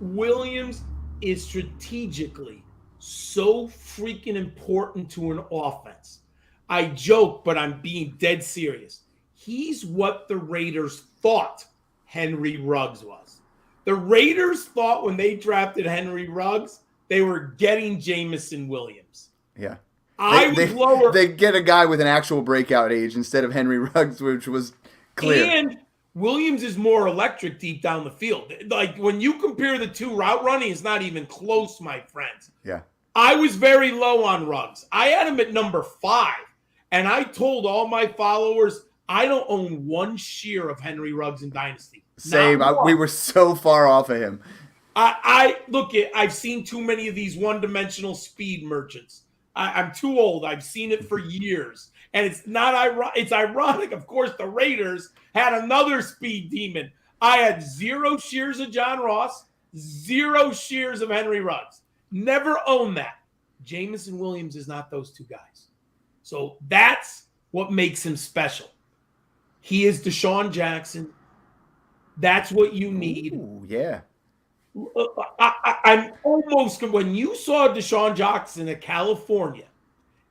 [SPEAKER 4] Williams is strategically so freaking important to an offense. I joke, but I'm being dead serious. He's what the Raiders thought Henry Ruggs was. The Raiders thought when they drafted Henry Ruggs, they were getting Jamison Williams.
[SPEAKER 2] Yeah.
[SPEAKER 4] They
[SPEAKER 2] get a guy with an actual breakout age instead of Henry Ruggs, which was clear.
[SPEAKER 4] And Williams is more electric deep down the field. Like when you compare the two, route running is not even close, my friends.
[SPEAKER 2] Yeah.
[SPEAKER 4] I was very low on Ruggs. I had him at number 5, and I told all my followers I don't own one shear of Henry Ruggs in Dynasty.
[SPEAKER 2] Same. We were so far off of him.
[SPEAKER 4] I've seen too many of these one-dimensional speed merchants. I'm too old. I've seen it for years. And it's not ironic. It's ironic. Of course, the Raiders had another speed demon. I had 0 shears of John Ross, 0 shears of Henry Ruggs. Never owned that. Jamison Williams is not those two guys. So that's what makes him special. He is Deshaun Jackson. That's what you need.
[SPEAKER 2] Ooh, yeah.
[SPEAKER 4] I'm almost, when you saw Deshaun Jackson at California,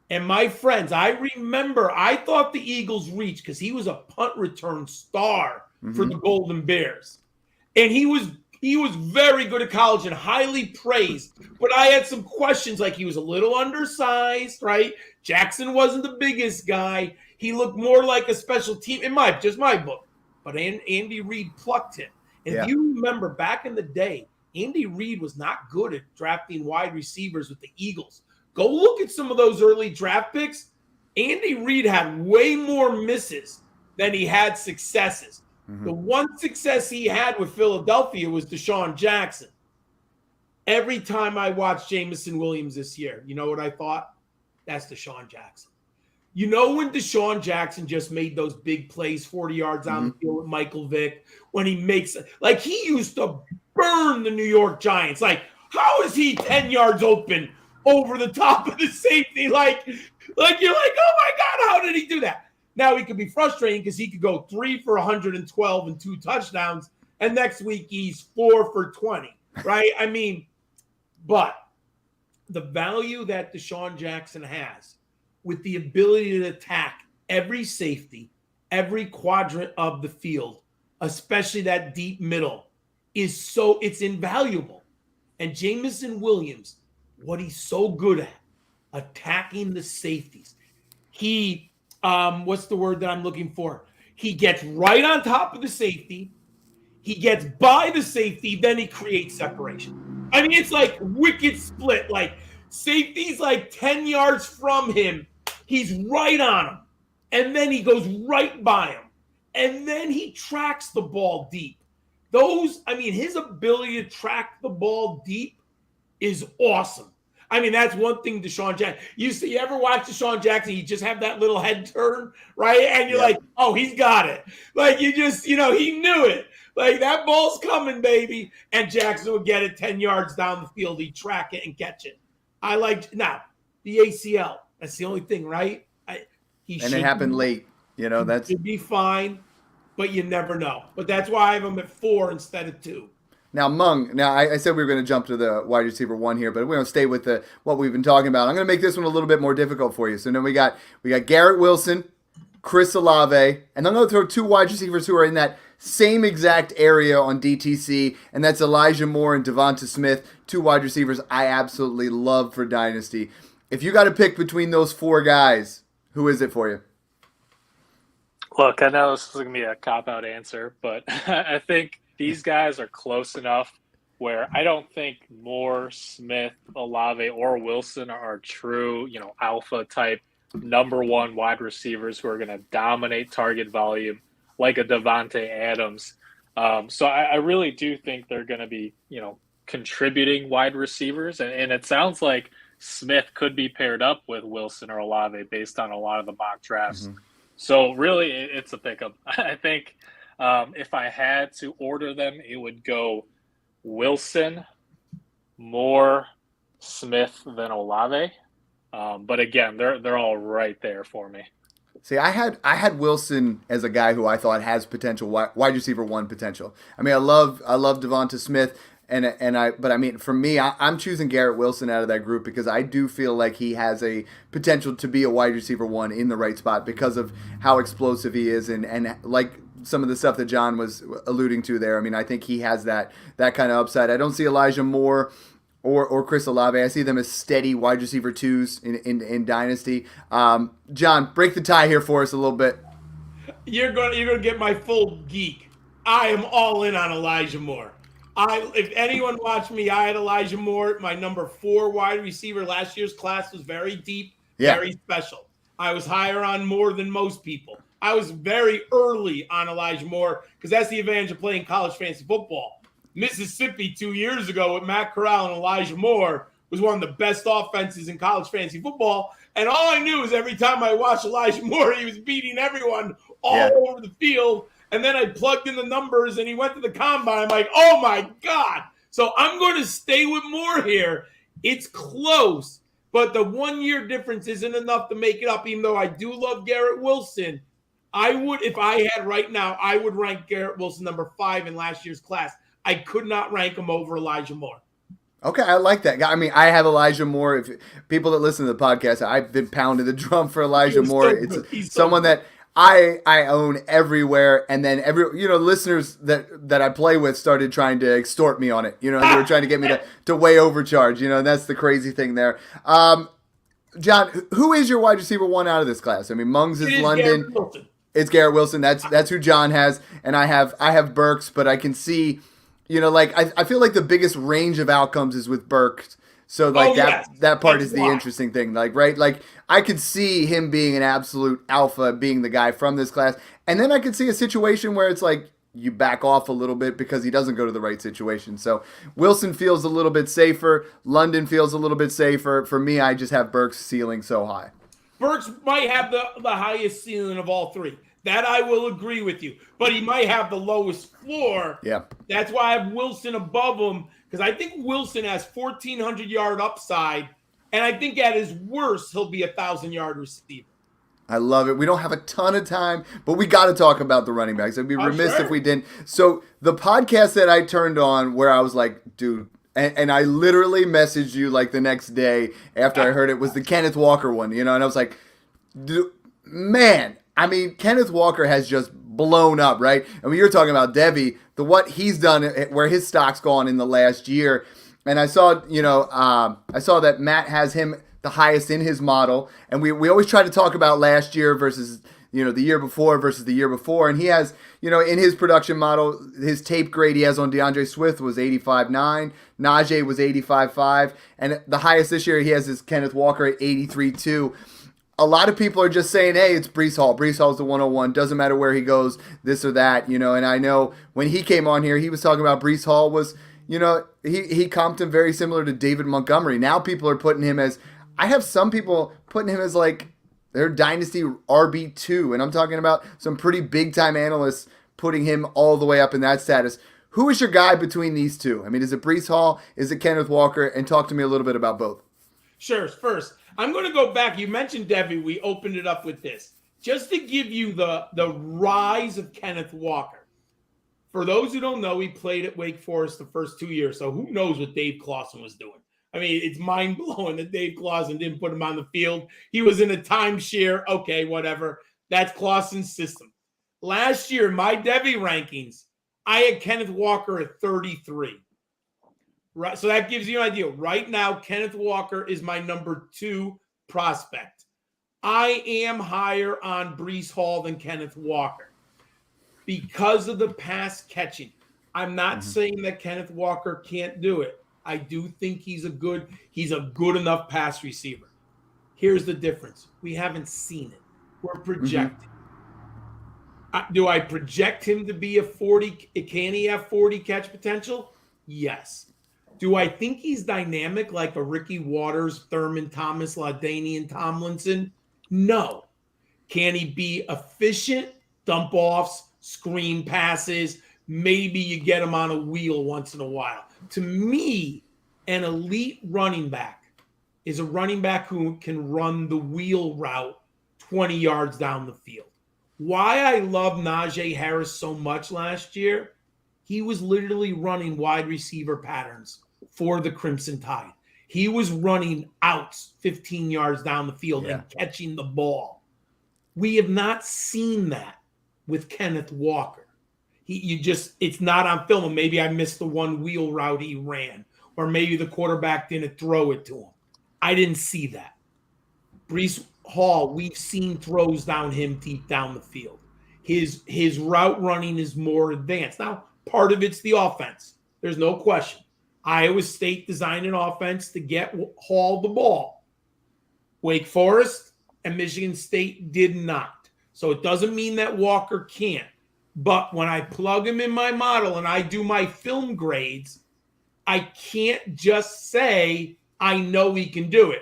[SPEAKER 4] and my friends, I remember I thought the Eagles reached because he was a punt return star for the Golden Bears. And he was very good at college and highly praised. But I had some questions, like he was a little undersized, right? Jackson wasn't the biggest guy. He looked more like a special team in my book. But Andy Reid plucked him. And if you remember back in the day, Andy Reid was not good at drafting wide receivers with the Eagles. Go look at some of those early draft picks. Andy Reid had way more misses than he had successes. The one success he had with Philadelphia was Deshaun Jackson. Every time I watched Jamison Williams this year, you know what I thought? That's Deshaun Jackson. You know when Deshaun Jackson just made those big plays 40 yards down the field with Michael Vick, when he makes – like he used to burn the New York Giants. Like, how is he 10 yards open over the top of the safety? Like you're like, oh, my God, how did he do that? Now, he could be frustrating because he could go 3 for 112 and 2 touchdowns, and next week he's 4 for 20, right? I mean, but the value that Deshaun Jackson has with the ability to attack every safety, every quadrant of the field, especially that deep middle, it's invaluable. And Jamison Williams, what he's so good at, attacking the safeties. He, what's the word that I'm looking for? He gets right on top of the safety. He gets by the safety, then he creates separation. I mean, it's like wicked split. Like safety's like 10 yards from him. He's right on him. And then he goes right by him. And then he tracks the ball deep. His ability to track the ball deep is awesome. I mean, that's one thing Deshaun Jackson. You ever watch Deshaun Jackson? You just have that little head turn, right? And you're like, oh, he's got it. Like he knew it. Like that ball's coming, baby. And Jackson would get it 10 yards down the field. He'd track it and catch it. Now, the ACL. That's the only thing, right?
[SPEAKER 2] It happened late. That
[SPEAKER 4] should be fine, but you never know. But that's why I have him at 4 instead of 2.
[SPEAKER 2] Now, Mung, I said we were going to jump to the wide receiver 1 here, but we're going to stay with what we've been talking about. I'm going to make this one a little bit more difficult for you. So now we got Garrett Wilson, Chris Olave, and I'm going to throw 2 wide receivers who are in that same exact area on DTC, and that's Elijah Moore and Devonta Smith, 2 wide receivers I absolutely love for Dynasty. If you got to pick between those 4 guys, who is it for you?
[SPEAKER 3] Look, I know this is going to be a cop-out answer, but I think these guys are close enough where I don't think Moore, Smith, Olave, or Wilson are true, alpha-type number 1 wide receivers who are going to dominate target volume like a Devontae Adams. So I really do think they're going to be, contributing wide receivers. And it sounds like Smith could be paired up with Wilson or Olave based on a lot of the mock drafts.
[SPEAKER 2] Mhm.
[SPEAKER 3] So really, it's a pickup. I think if I had to order them, it would go Wilson, Moore, Smith, then Olave. But again, they're all right there for me.
[SPEAKER 2] See, I had Wilson as a guy who I thought has potential, wide receiver one potential. I mean, I love Devonta Smith, but I mean, for me, I'm choosing Garrett Wilson out of that group because I do feel like he has a potential to be a wide receiver one in the right spot because of how explosive he is and like some of the stuff that John was alluding to there. I mean, I think he has that kind of upside. I don't see Elijah Moore or Chris Olave. I see them as steady wide receiver twos in Dynasty. John, break the tie here for us a little bit.
[SPEAKER 4] You're gonna get my full geek. I am all in on Elijah Moore. If anyone watched me, I had Elijah Moore, my number 4 wide receiver. Last year's class was very deep, very special. I was higher on Moore than most people. I was very early on Elijah Moore because that's the advantage of playing college fantasy football. Mississippi 2 years ago with Matt Corral and Elijah Moore was one of the best offenses in college fantasy football. And all I knew is every time I watched Elijah Moore, he was beating everyone all over the field. And then I plugged in the numbers and he went to the combine. I'm like, oh my God. So I'm going to stay with Moore here. It's close, but the 1 year difference isn't enough to make it up, even though I do love Garrett Wilson. I would, if I had right now, I would rank Garrett Wilson number 5 in last year's class. I could not rank him over Elijah Moore.
[SPEAKER 2] Okay, I like that. I mean, I have Elijah Moore. If people that listen to the podcast, I've been pounding the drum for Elijah Moore. It's someone that I own everywhere, and then listeners that I play with started trying to extort me on it. They were trying to get me to way overcharge. And that's the crazy thing there. John, who is your wide receiver one out of this class? I mean, Mung's is London. It's Garrett Wilson. That's who John has, and I have Burks, but I can see. I feel like the biggest range of outcomes is with Burks. So that part is the interesting thing. I could see him being an absolute alpha, being the guy from this class. And then I could see a situation where it's like you back off a little bit because he doesn't go to the right situation. So Wilson feels a little bit safer. London feels a little bit safer. For me, I just have Burks ceiling so high.
[SPEAKER 4] Burks might have the highest ceiling of all three. That I will agree with you. But he might have the lowest floor.
[SPEAKER 2] Yeah. That's
[SPEAKER 4] why I have Wilson above him, because I think Wilson has 1,400-yard upside, and I think at his worst, he'll be a 1,000-yard receiver.
[SPEAKER 2] I love it. We don't have a ton of time, but we got to talk about the running backs. I'd be remiss if we didn't. So the podcast that I turned on where I was like, dude, and I literally messaged you like the next day after I heard it was the Kenneth Walker one, and I was like, dude, man, I mean, Kenneth Walker has just blown up, right? I mean, you're talking about Debbie, what he's done, where his stock's gone in the last year. And I saw, I saw that Matt has him the highest in his model. And we always try to talk about last year versus, the year before versus the year before. And he has, in his production model, his tape grade he has on DeAndre Swift was 85.9. Najee was 85.5. And the highest this year he has is Kenneth Walker at 83.2. A lot of people are just saying, hey, it's Breece Hall. Breece Hall's the 101. Doesn't matter where he goes, this or that, And I know when he came on here, he was talking about Breece Hall was, he comped him very similar to David Montgomery. Now people are putting him as, I have some people putting him as like their dynasty RB2. And I'm talking about some pretty big-time analysts putting him all the way up in that status. Who is your guy between these two? I mean, is it Breece Hall? Is it Kenneth Walker? And talk to me a little bit about both.
[SPEAKER 4] Sure. First, I'm going to go back. You mentioned Debbie. We opened it up with this. Just to give you the rise of Kenneth Walker. For those who don't know, he played at Wake Forest the first 2 years. So who knows what Dave Clawson was doing? I mean, it's mind-blowing that Dave Clawson didn't put him on the field. He was in a timeshare. Okay, whatever. That's Clawson's system. Last year, my Debbie rankings, I had Kenneth Walker at 33. Right, so that gives you an idea. Right now, Kenneth Walker is my number 2 prospect. I am higher on Breece Hall than Kenneth Walker because of the pass catching. I'm not saying that Kenneth Walker can't do it. I do think he's a good enough pass receiver. Here's the difference. We haven't seen it. We're projecting. Do I project him to be a 40? Can he have 40 catch potential? Yes. Do I think he's dynamic like a Ricky Waters, Thurman Thomas, LaDainian Tomlinson? No. Can he be efficient? Dump offs, screen passes. Maybe you get him on a wheel once in a while. To me, an elite running back is a running back who can run the wheel route 20 yards down the field. Why I love Najee Harris so much last year, he was literally running wide receiver patterns for the Crimson Tide. He was running outs 15 yards down the field and catching the ball. We have not seen that with Kenneth Walker. It's not on film. And maybe I missed the one wheel route he ran, or maybe the quarterback didn't throw it to him. I didn't see that. Breece Hall, we've seen throws down him deep down the field. His route running is more advanced. Now, part of it's the offense. There's no question. Iowa State designed an offense to get Hall the ball. Wake Forest and Michigan State did not. So it doesn't mean that Walker can't. But when I plug him in my model and I do my film grades, I can't just say I know he can do it.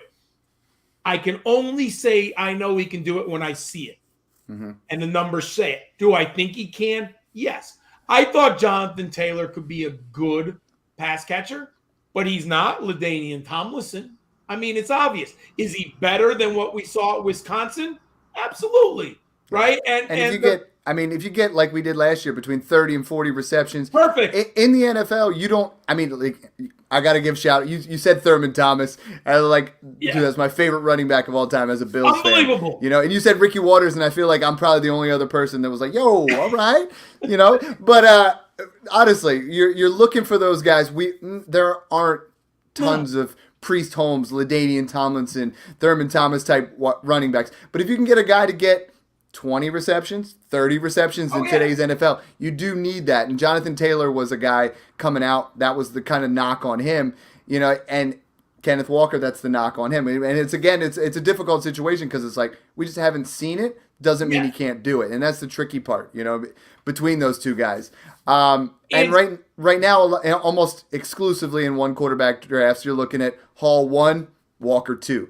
[SPEAKER 4] I can only say I know he can do it when I see it. Mm-hmm. And the numbers say it. Do I think he can? Yes. I thought Jonathan Taylor could be a good pass catcher, but he's not LaDainian Tomlinson. I mean, it's obvious. Is he better than what we saw at Wisconsin? Absolutely. Right? And
[SPEAKER 2] if you get like we did last year between 30 and 40 receptions.
[SPEAKER 4] Perfect.
[SPEAKER 2] In the NFL, you don't – I got to give shout. You said Thurman Thomas. Dude, that's my favorite running back of all time as a Bills fan.
[SPEAKER 4] Unbelievable.
[SPEAKER 2] And you said Ricky Waters, and I feel like I'm probably the only other person that was like, yo, all right. But honestly, you're looking for those guys. There aren't tons of Priest Holmes, LaDainian Tomlinson, Thurman Thomas type running backs. But if you can get a guy to get 20 receptions, 30 receptions in today's NFL, you do need that. And Jonathan Taylor was a guy coming out. That was the kind of knock on him, and Kenneth Walker, that's the knock on him. And it's a difficult situation because it's like we just haven't seen it. Doesn't mean he can't do it. And that's the tricky part, between those two guys. And right now, almost exclusively in one quarterback drafts, you're looking at Hall 1, Walker 2.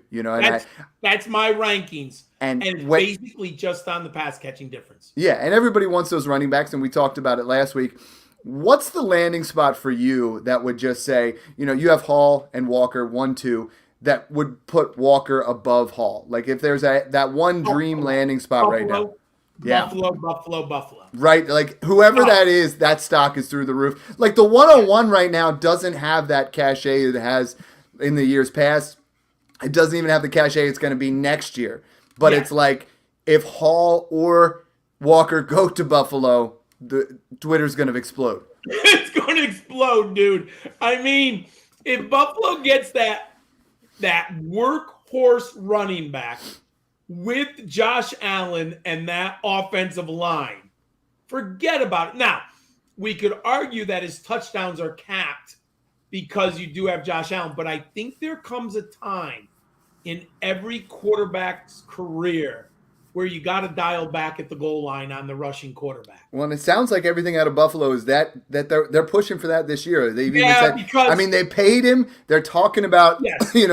[SPEAKER 4] That's my rankings. And basically just on the pass catching difference.
[SPEAKER 2] Yeah, and everybody wants those running backs, and we talked about it last week. What's the landing spot for you that would just say, you have Hall and Walker 1, 2, that would put Walker above Hall? Like if there's that one dream landing spot right now.
[SPEAKER 4] Buffalo.
[SPEAKER 2] Right, like whoever that is, that stock is through the roof. Like the 101 right now doesn't have that cachet it has in the years past. It doesn't even have the cachet it's going to be next year. But it's like if Hall or Walker go to Buffalo, the Twitter's going to explode.
[SPEAKER 4] It's going to explode, dude. I mean, if Buffalo gets that workhorse running back with Josh Allen and that offensive line, forget about it. Now, we could argue that his touchdowns are capped because you do have Josh Allen, but I think there comes a time in every quarterback's career where you got to dial back at the goal line on the rushing quarterback.
[SPEAKER 2] Well, and it sounds like everything out of Buffalo is that they're pushing for that this year. They've even said, because they paid him. They're talking about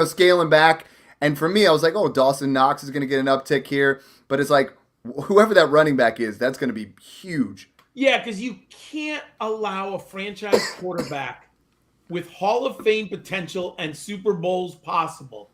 [SPEAKER 2] scaling back. And for me, I was like, oh, Dawson Knox is going to get an uptick here. But it's like whoever that running back is, that's going to be huge.
[SPEAKER 4] Yeah, because you can't allow a franchise quarterback with Hall of Fame potential and Super Bowls possible.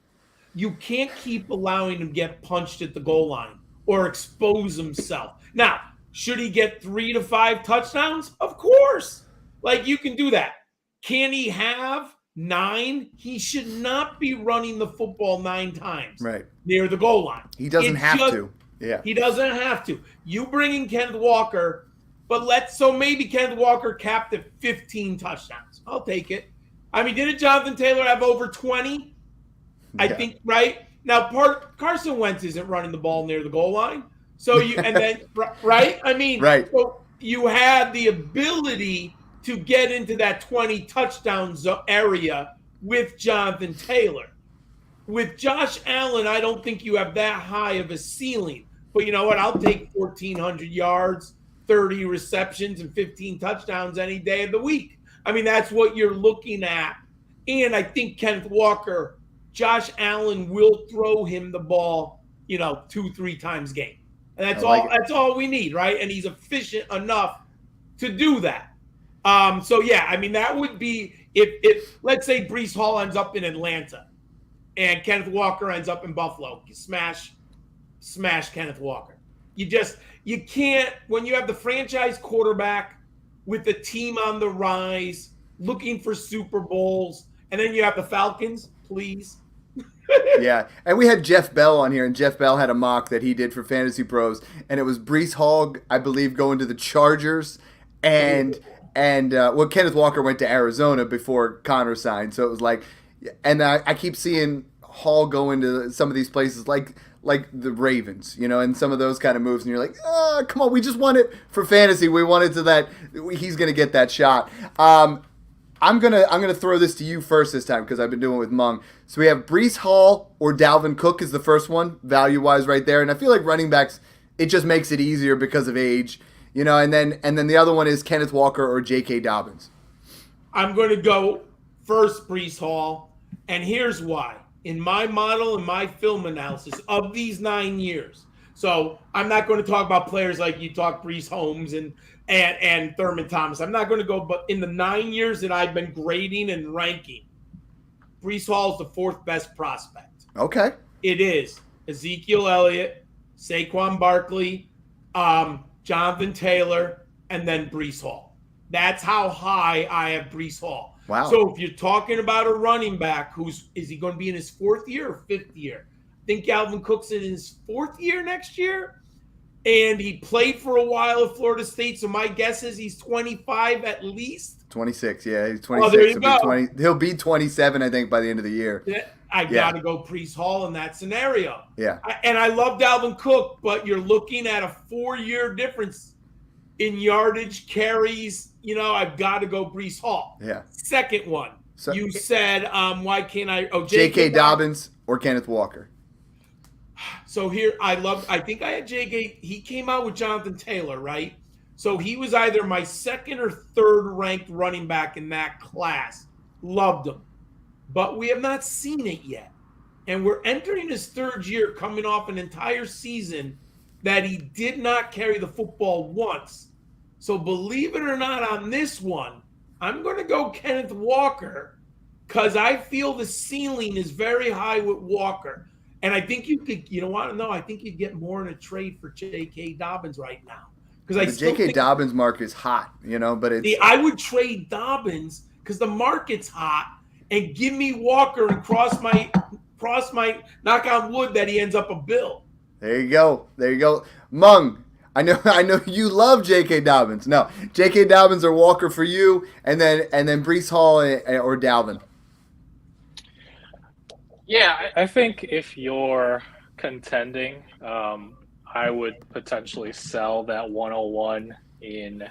[SPEAKER 4] You can't keep allowing him to get punched at the goal line or expose himself. Now, should he get 3 to 5 touchdowns? Of course. Like, you can do that. Can he have 9? He should not be running the football 9 times near the goal line.
[SPEAKER 2] He doesn't have to. Yeah.
[SPEAKER 4] He doesn't have to. You bring in Kenneth Walker, but maybe Kenneth Walker capped at 15 touchdowns. I'll take it. I mean, didn't Jonathan Taylor have over 20? I think, right? Now, Carson Wentz isn't running the ball near the goal line. So right? I mean, so you had the ability to get into that 20 touchdowns area with Jonathan Taylor. With Josh Allen, I don't think you have that high of a ceiling. But you know what? I'll take 1,400 yards, 30 receptions, and 15 touchdowns any day of the week. I mean, that's what you're looking at. And I think Kenneth Walker, Josh Allen will throw him the ball, 2-3 times a game. And that's all. That's all we need, right? And he's efficient enough to do that. So yeah, I mean that would be if let's say Breece Hall ends up in Atlanta, and Kenneth Walker ends up in Buffalo. You smash Kenneth Walker. You can't when you have the franchise quarterback with the team on the rise, looking for Super Bowls, and then you have the Falcons. Please.
[SPEAKER 2] Yeah, and we had Jeff Bell on here, and Jeff Bell had a mock that he did for Fantasy Pros, and it was Breece Hall, I believe, going to the Chargers, and Kenneth Walker went to Arizona before Connor signed, so it was like, and I keep seeing Hall go into some of these places like the Ravens, and some of those kind of moves, and you're like, come on, we just want it for fantasy, we want it to that, he's gonna get that shot. I'm gonna throw this to you first this time because I've been doing it with Mung. So we have Breece Hall or Dalvin Cook is the first one, value-wise right there. And I feel like running backs, it just makes it easier because of age. And then the other one is Kenneth Walker or J.K. Dobbins.
[SPEAKER 4] I'm going to go first Breece Hall, and here's why. In my model and my film analysis of these 9 years, so I'm not going to talk about players like you talk Breece Holmes and Thurman Thomas. I'm not going to go, but in the 9 years that I've been grading and ranking, Breece Hall is the fourth best prospect.
[SPEAKER 2] Okay.
[SPEAKER 4] It is Ezekiel Elliott, Saquon Barkley, Jonathan Taylor, and then Breece Hall. That's how high I have Breece Hall.
[SPEAKER 2] Wow.
[SPEAKER 4] So if you're talking about a running back, is he going to be in his fourth year or fifth year? I think Dalvin Cook's in his fourth year next year. And he played for a while at Florida State, so my guess is he's 25 at least.
[SPEAKER 2] 26, yeah, he's 26.
[SPEAKER 4] Oh, there you go.
[SPEAKER 2] He'll be 27, I think, by the end of the year.
[SPEAKER 4] I got to go Breece Hall in that scenario.
[SPEAKER 2] Yeah.
[SPEAKER 4] And I love Dalvin Cook, but you're looking at a 4-year difference in yardage, carries. I've got to go Breece Hall.
[SPEAKER 2] Yeah.
[SPEAKER 4] Second one, so, you said, why can't I? Oh,
[SPEAKER 2] J.K. Dobbins or Kenneth Walker.
[SPEAKER 4] So here, I think I had J.K. He came out with Jonathan Taylor, right? So he was either my second or third ranked running back in that class. Loved him. But we have not seen it yet. And we're entering his third year coming off an entire season that he did not carry the football once. So believe it or not on this one, I'm going to go Kenneth Walker because I feel the ceiling is very high with Walker. And I think you could, I think you'd get more in a trade for J.K. Dobbins right now. Because
[SPEAKER 2] the J.K. Dobbins market is hot, but it's...
[SPEAKER 4] I would trade Dobbins because the market's hot and give me Walker and cross my knock on wood that he ends up a Bill.
[SPEAKER 2] There you go. Mung, I know you love J.K. Dobbins. No, J.K. Dobbins or Walker for you, and then Breece Hall or Dalvin.
[SPEAKER 3] Yeah, I think if you're contending, I would potentially sell that 101 in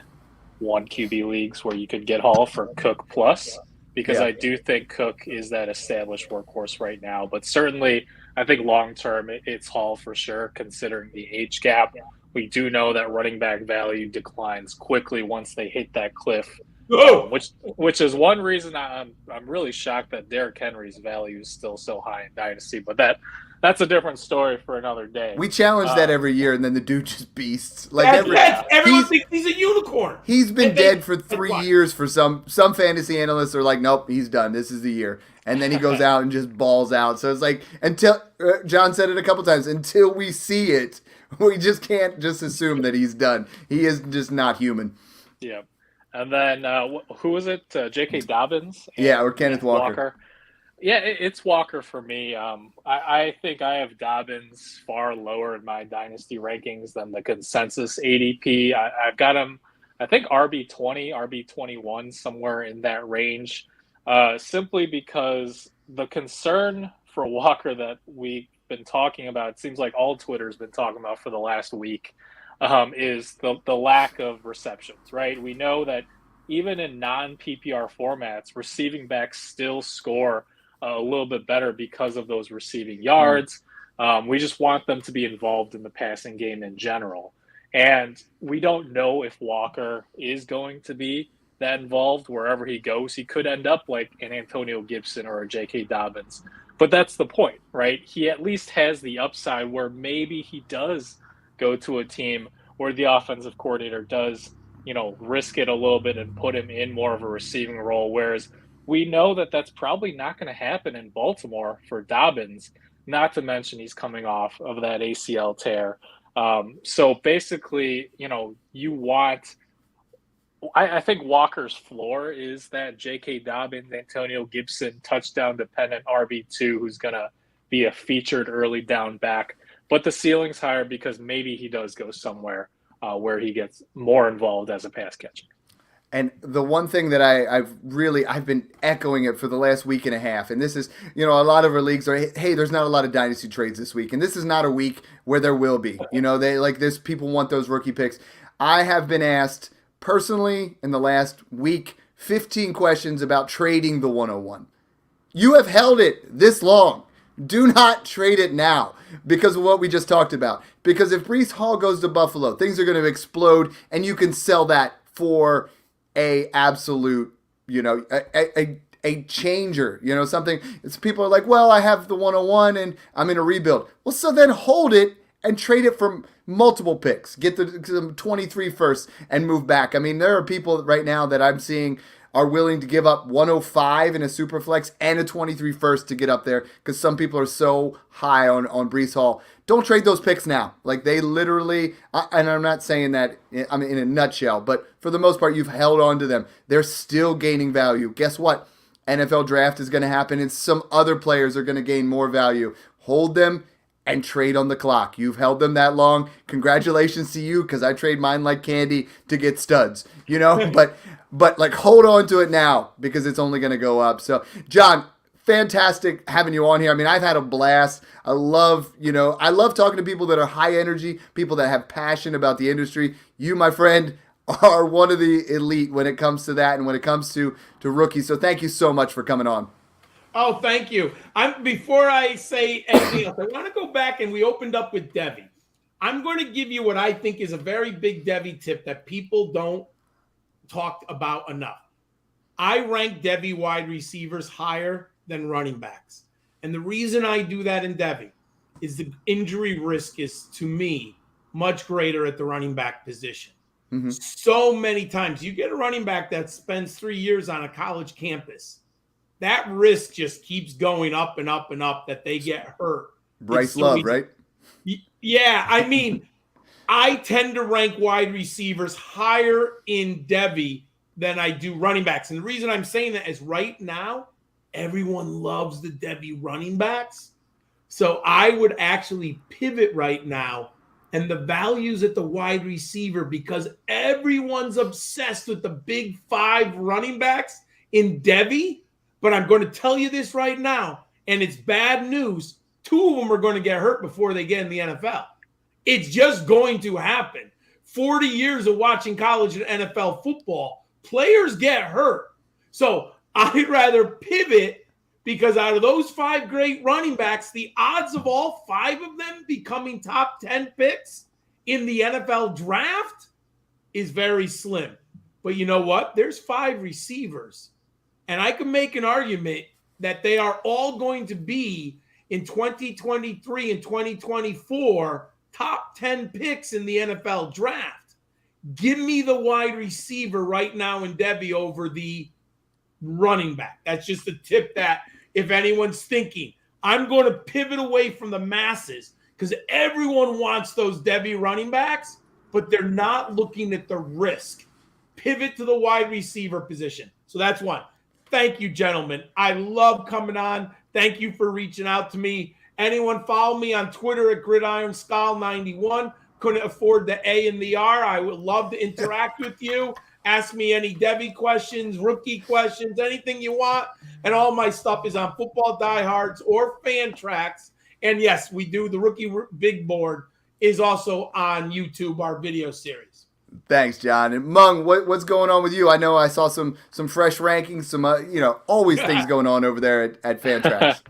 [SPEAKER 3] 1 QB leagues where you could get Hall for Cook plus, because I do think Cook is that established workhorse right now. But certainly, I think long-term, it's Hall for sure, considering the age gap. We do know that running back value declines quickly once they hit that cliff. Which is one reason I'm really shocked that Derrick Henry's value is still so high in Dynasty, but that's a different story for another day.
[SPEAKER 2] We challenge that every year, and then the dude just beasts.
[SPEAKER 4] Everyone thinks he's a unicorn.
[SPEAKER 2] He's been dead for 3 years for some fantasy analysts are like, nope, he's done. This is the year. And then he goes out and just balls out. So it's like, until John said it a couple times, until we see it, we just can't just assume that he's done. He is just not human.
[SPEAKER 3] Yeah. And then who was it? J.K. Dobbins?
[SPEAKER 2] Or Kenneth Walker.
[SPEAKER 3] Yeah, it's Walker for me. I think I have Dobbins far lower in my dynasty rankings than the consensus ADP. I've got him, I think, RB20, RB21, somewhere in that range, simply because the concern for Walker that we've been talking about, it seems like all Twitter's been talking about for the last week, is the lack of receptions, right? We know that even in non-PPR formats, receiving backs still score a little bit better because of those receiving yards. We just want them to be involved in the passing game in general. And we don't know if Walker is going to be that involved wherever he goes. He could end up like an Antonio Gibson or a J.K. Dobbins. But that's the point, right? He at least has the upside where maybe he does go to a team where the offensive coordinator does, risk it a little bit and put him in more of a receiving role. Whereas we know that that's probably not going to happen in Baltimore for Dobbins, not to mention he's coming off of that ACL tear. So basically, you want – I think Walker's floor is that J.K. Dobbins, Antonio Gibson, touchdown-dependent RB2 who's going to be a featured early down back. But the ceiling's higher because maybe he does go somewhere where he gets more involved as a pass catcher.
[SPEAKER 2] And the one thing that I've been echoing it for the last week and a half, and this is, a lot of our leagues are, hey, there's not a lot of dynasty trades this week, and this is not a week where there will be. They like this. People want those rookie picks. I have been asked personally in the last week 15 questions about trading the 101. You have held it this long. Do not trade it now because of what we just talked about. Because if Breece Hall goes to Buffalo, things are going to explode, and you can sell that for a absolute, a changer, something. It's people are like, well, I have the 101 and I'm in a rebuild. Well, so then hold it and trade it for multiple picks. Get the 23 first and move back. I mean, there are people right now that I'm seeing are willing to give up 105 in a super flex and a 23 first to get up there because some people are so high on Breece Hall. Don't trade those picks now. Like they literally, and I'm not saying that in a nutshell, but for the most part, you've held on to them. They're still gaining value. Guess what? NFL draft is going to happen and some other players are going to gain more value. Hold them and trade on the clock. You've held them that long. Congratulations to you because I trade mine like candy to get studs, but like hold on to it now because it's only going to go up. So, John, fantastic having you on here. I mean, I've had a blast. I love talking to people that are high energy, people that have passion about the industry. You, my friend, are one of the elite when it comes to that and when it comes to rookies. So thank you so much for coming on.
[SPEAKER 4] Oh, thank you. Before I say anything else, I want to go back and we opened up with Devy. I'm going to give you what I think is a very big Devy tip that people don't talk about enough. I rank Devy wide receivers higher than running backs. And the reason I do that in Devy is the injury risk is, to me, much greater at the running back position. Mm-hmm. So many times you get a running back that spends 3 years on a college campus. That risk just keeps going up and up and up that they get hurt.
[SPEAKER 2] Bryce Love, right?
[SPEAKER 4] Yeah, I mean, I tend to rank wide receivers higher in Devy than I do running backs. And the reason I'm saying that is right now, everyone loves the Devy running backs. So I would actually pivot right now and the values at the wide receiver because everyone's obsessed with the big 5 running backs in Devy. But I'm going to tell you this right now, and it's bad news. 2 of them are going to get hurt before they get in the NFL. It's just going to happen. 40 years of watching college and NFL football, players get hurt. So I'd rather pivot because out of those 5 great running backs, the odds of all 5 of them becoming top 10 picks in the NFL draft is very slim. But you know what? There's 5 receivers. And I can make an argument that they are all going to be in 2023 and 2024 top 10 picks in the NFL draft. Give me the wide receiver right now in Devy over the running back. That's just a tip that if anyone's thinking, I'm going to pivot away from the masses because everyone wants those Devy running backs, but they're not looking at the risk. Pivot to the wide receiver position. So that's one. Thank you, gentlemen. I love coming on. Thank you for reaching out to me. Anyone follow me on Twitter at GridironSkull91. Couldn't afford the A and the R. I would love to interact with you. Ask me any Devy questions, rookie questions, anything you want. And all my stuff is on Football Diehards or Fan Tracks. And yes, we do. The Rookie Big Board is also on YouTube, our video series.
[SPEAKER 2] Thanks, John. And Mung, what's going on with you? I know I saw some fresh rankings, some always things going on over there at Fantrax.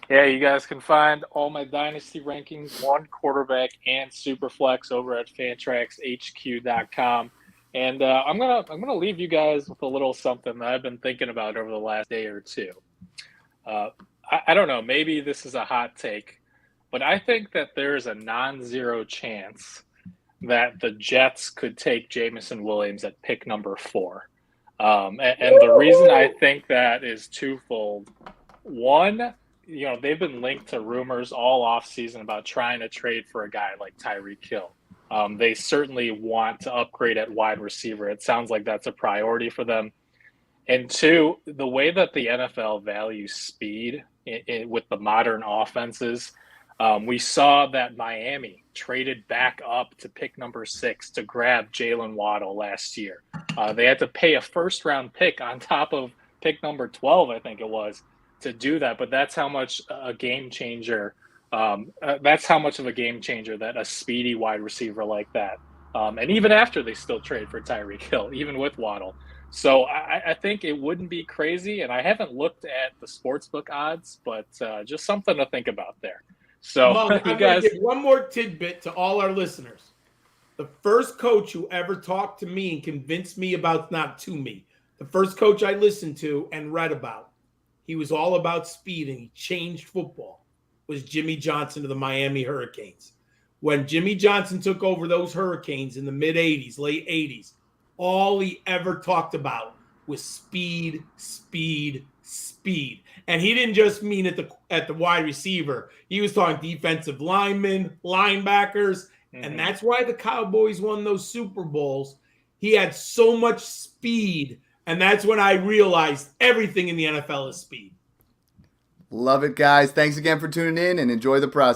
[SPEAKER 3] Yeah, you guys can find all my dynasty rankings, 1 quarterback and Superflex over at fantraxhq.com. And I'm gonna leave you guys with a little something that I've been thinking about over the last day or two. I don't know, maybe this is a hot take, but I think that there's a non-zero chance that the Jets could take Jamison Williams at pick number 4. And the reason I think that is twofold. One, they've been linked to rumors all offseason about trying to trade for a guy like Tyreek Hill. They certainly want to upgrade at wide receiver. It sounds like that's a priority for them. And two, the way that the NFL values speed with the modern offenses, we saw that Miami traded back up to pick number 6 to grab Jalen Waddle last year. They had to pay a first-round pick on top of pick number 12, I think it was, to do that. But that's how much a game changer. That's how much of a game changer that a speedy wide receiver like that. And even after they still trade for Tyreek Hill, even with Waddle. So I think it wouldn't be crazy. And I haven't looked at the sportsbook odds, but just something to think about there. So
[SPEAKER 4] Mom, I'm going to give one more tidbit to all our listeners. The first coach who ever talked to me and convinced me about, not to me, the first coach I listened to and read about, he was all about speed and he changed football, was Jimmy Johnson of the Miami Hurricanes. When Jimmy Johnson took over those Hurricanes in the mid-'80s, late 80s, all he ever talked about was speed, speed, speed. And he didn't just mean at the wide receiver. He was talking defensive linemen, linebackers, and that's why the Cowboys won those Super Bowls. He had so much speed, and that's when I realized everything in the NFL is speed.
[SPEAKER 2] Love it, guys. Thanks again for tuning in and enjoy the process.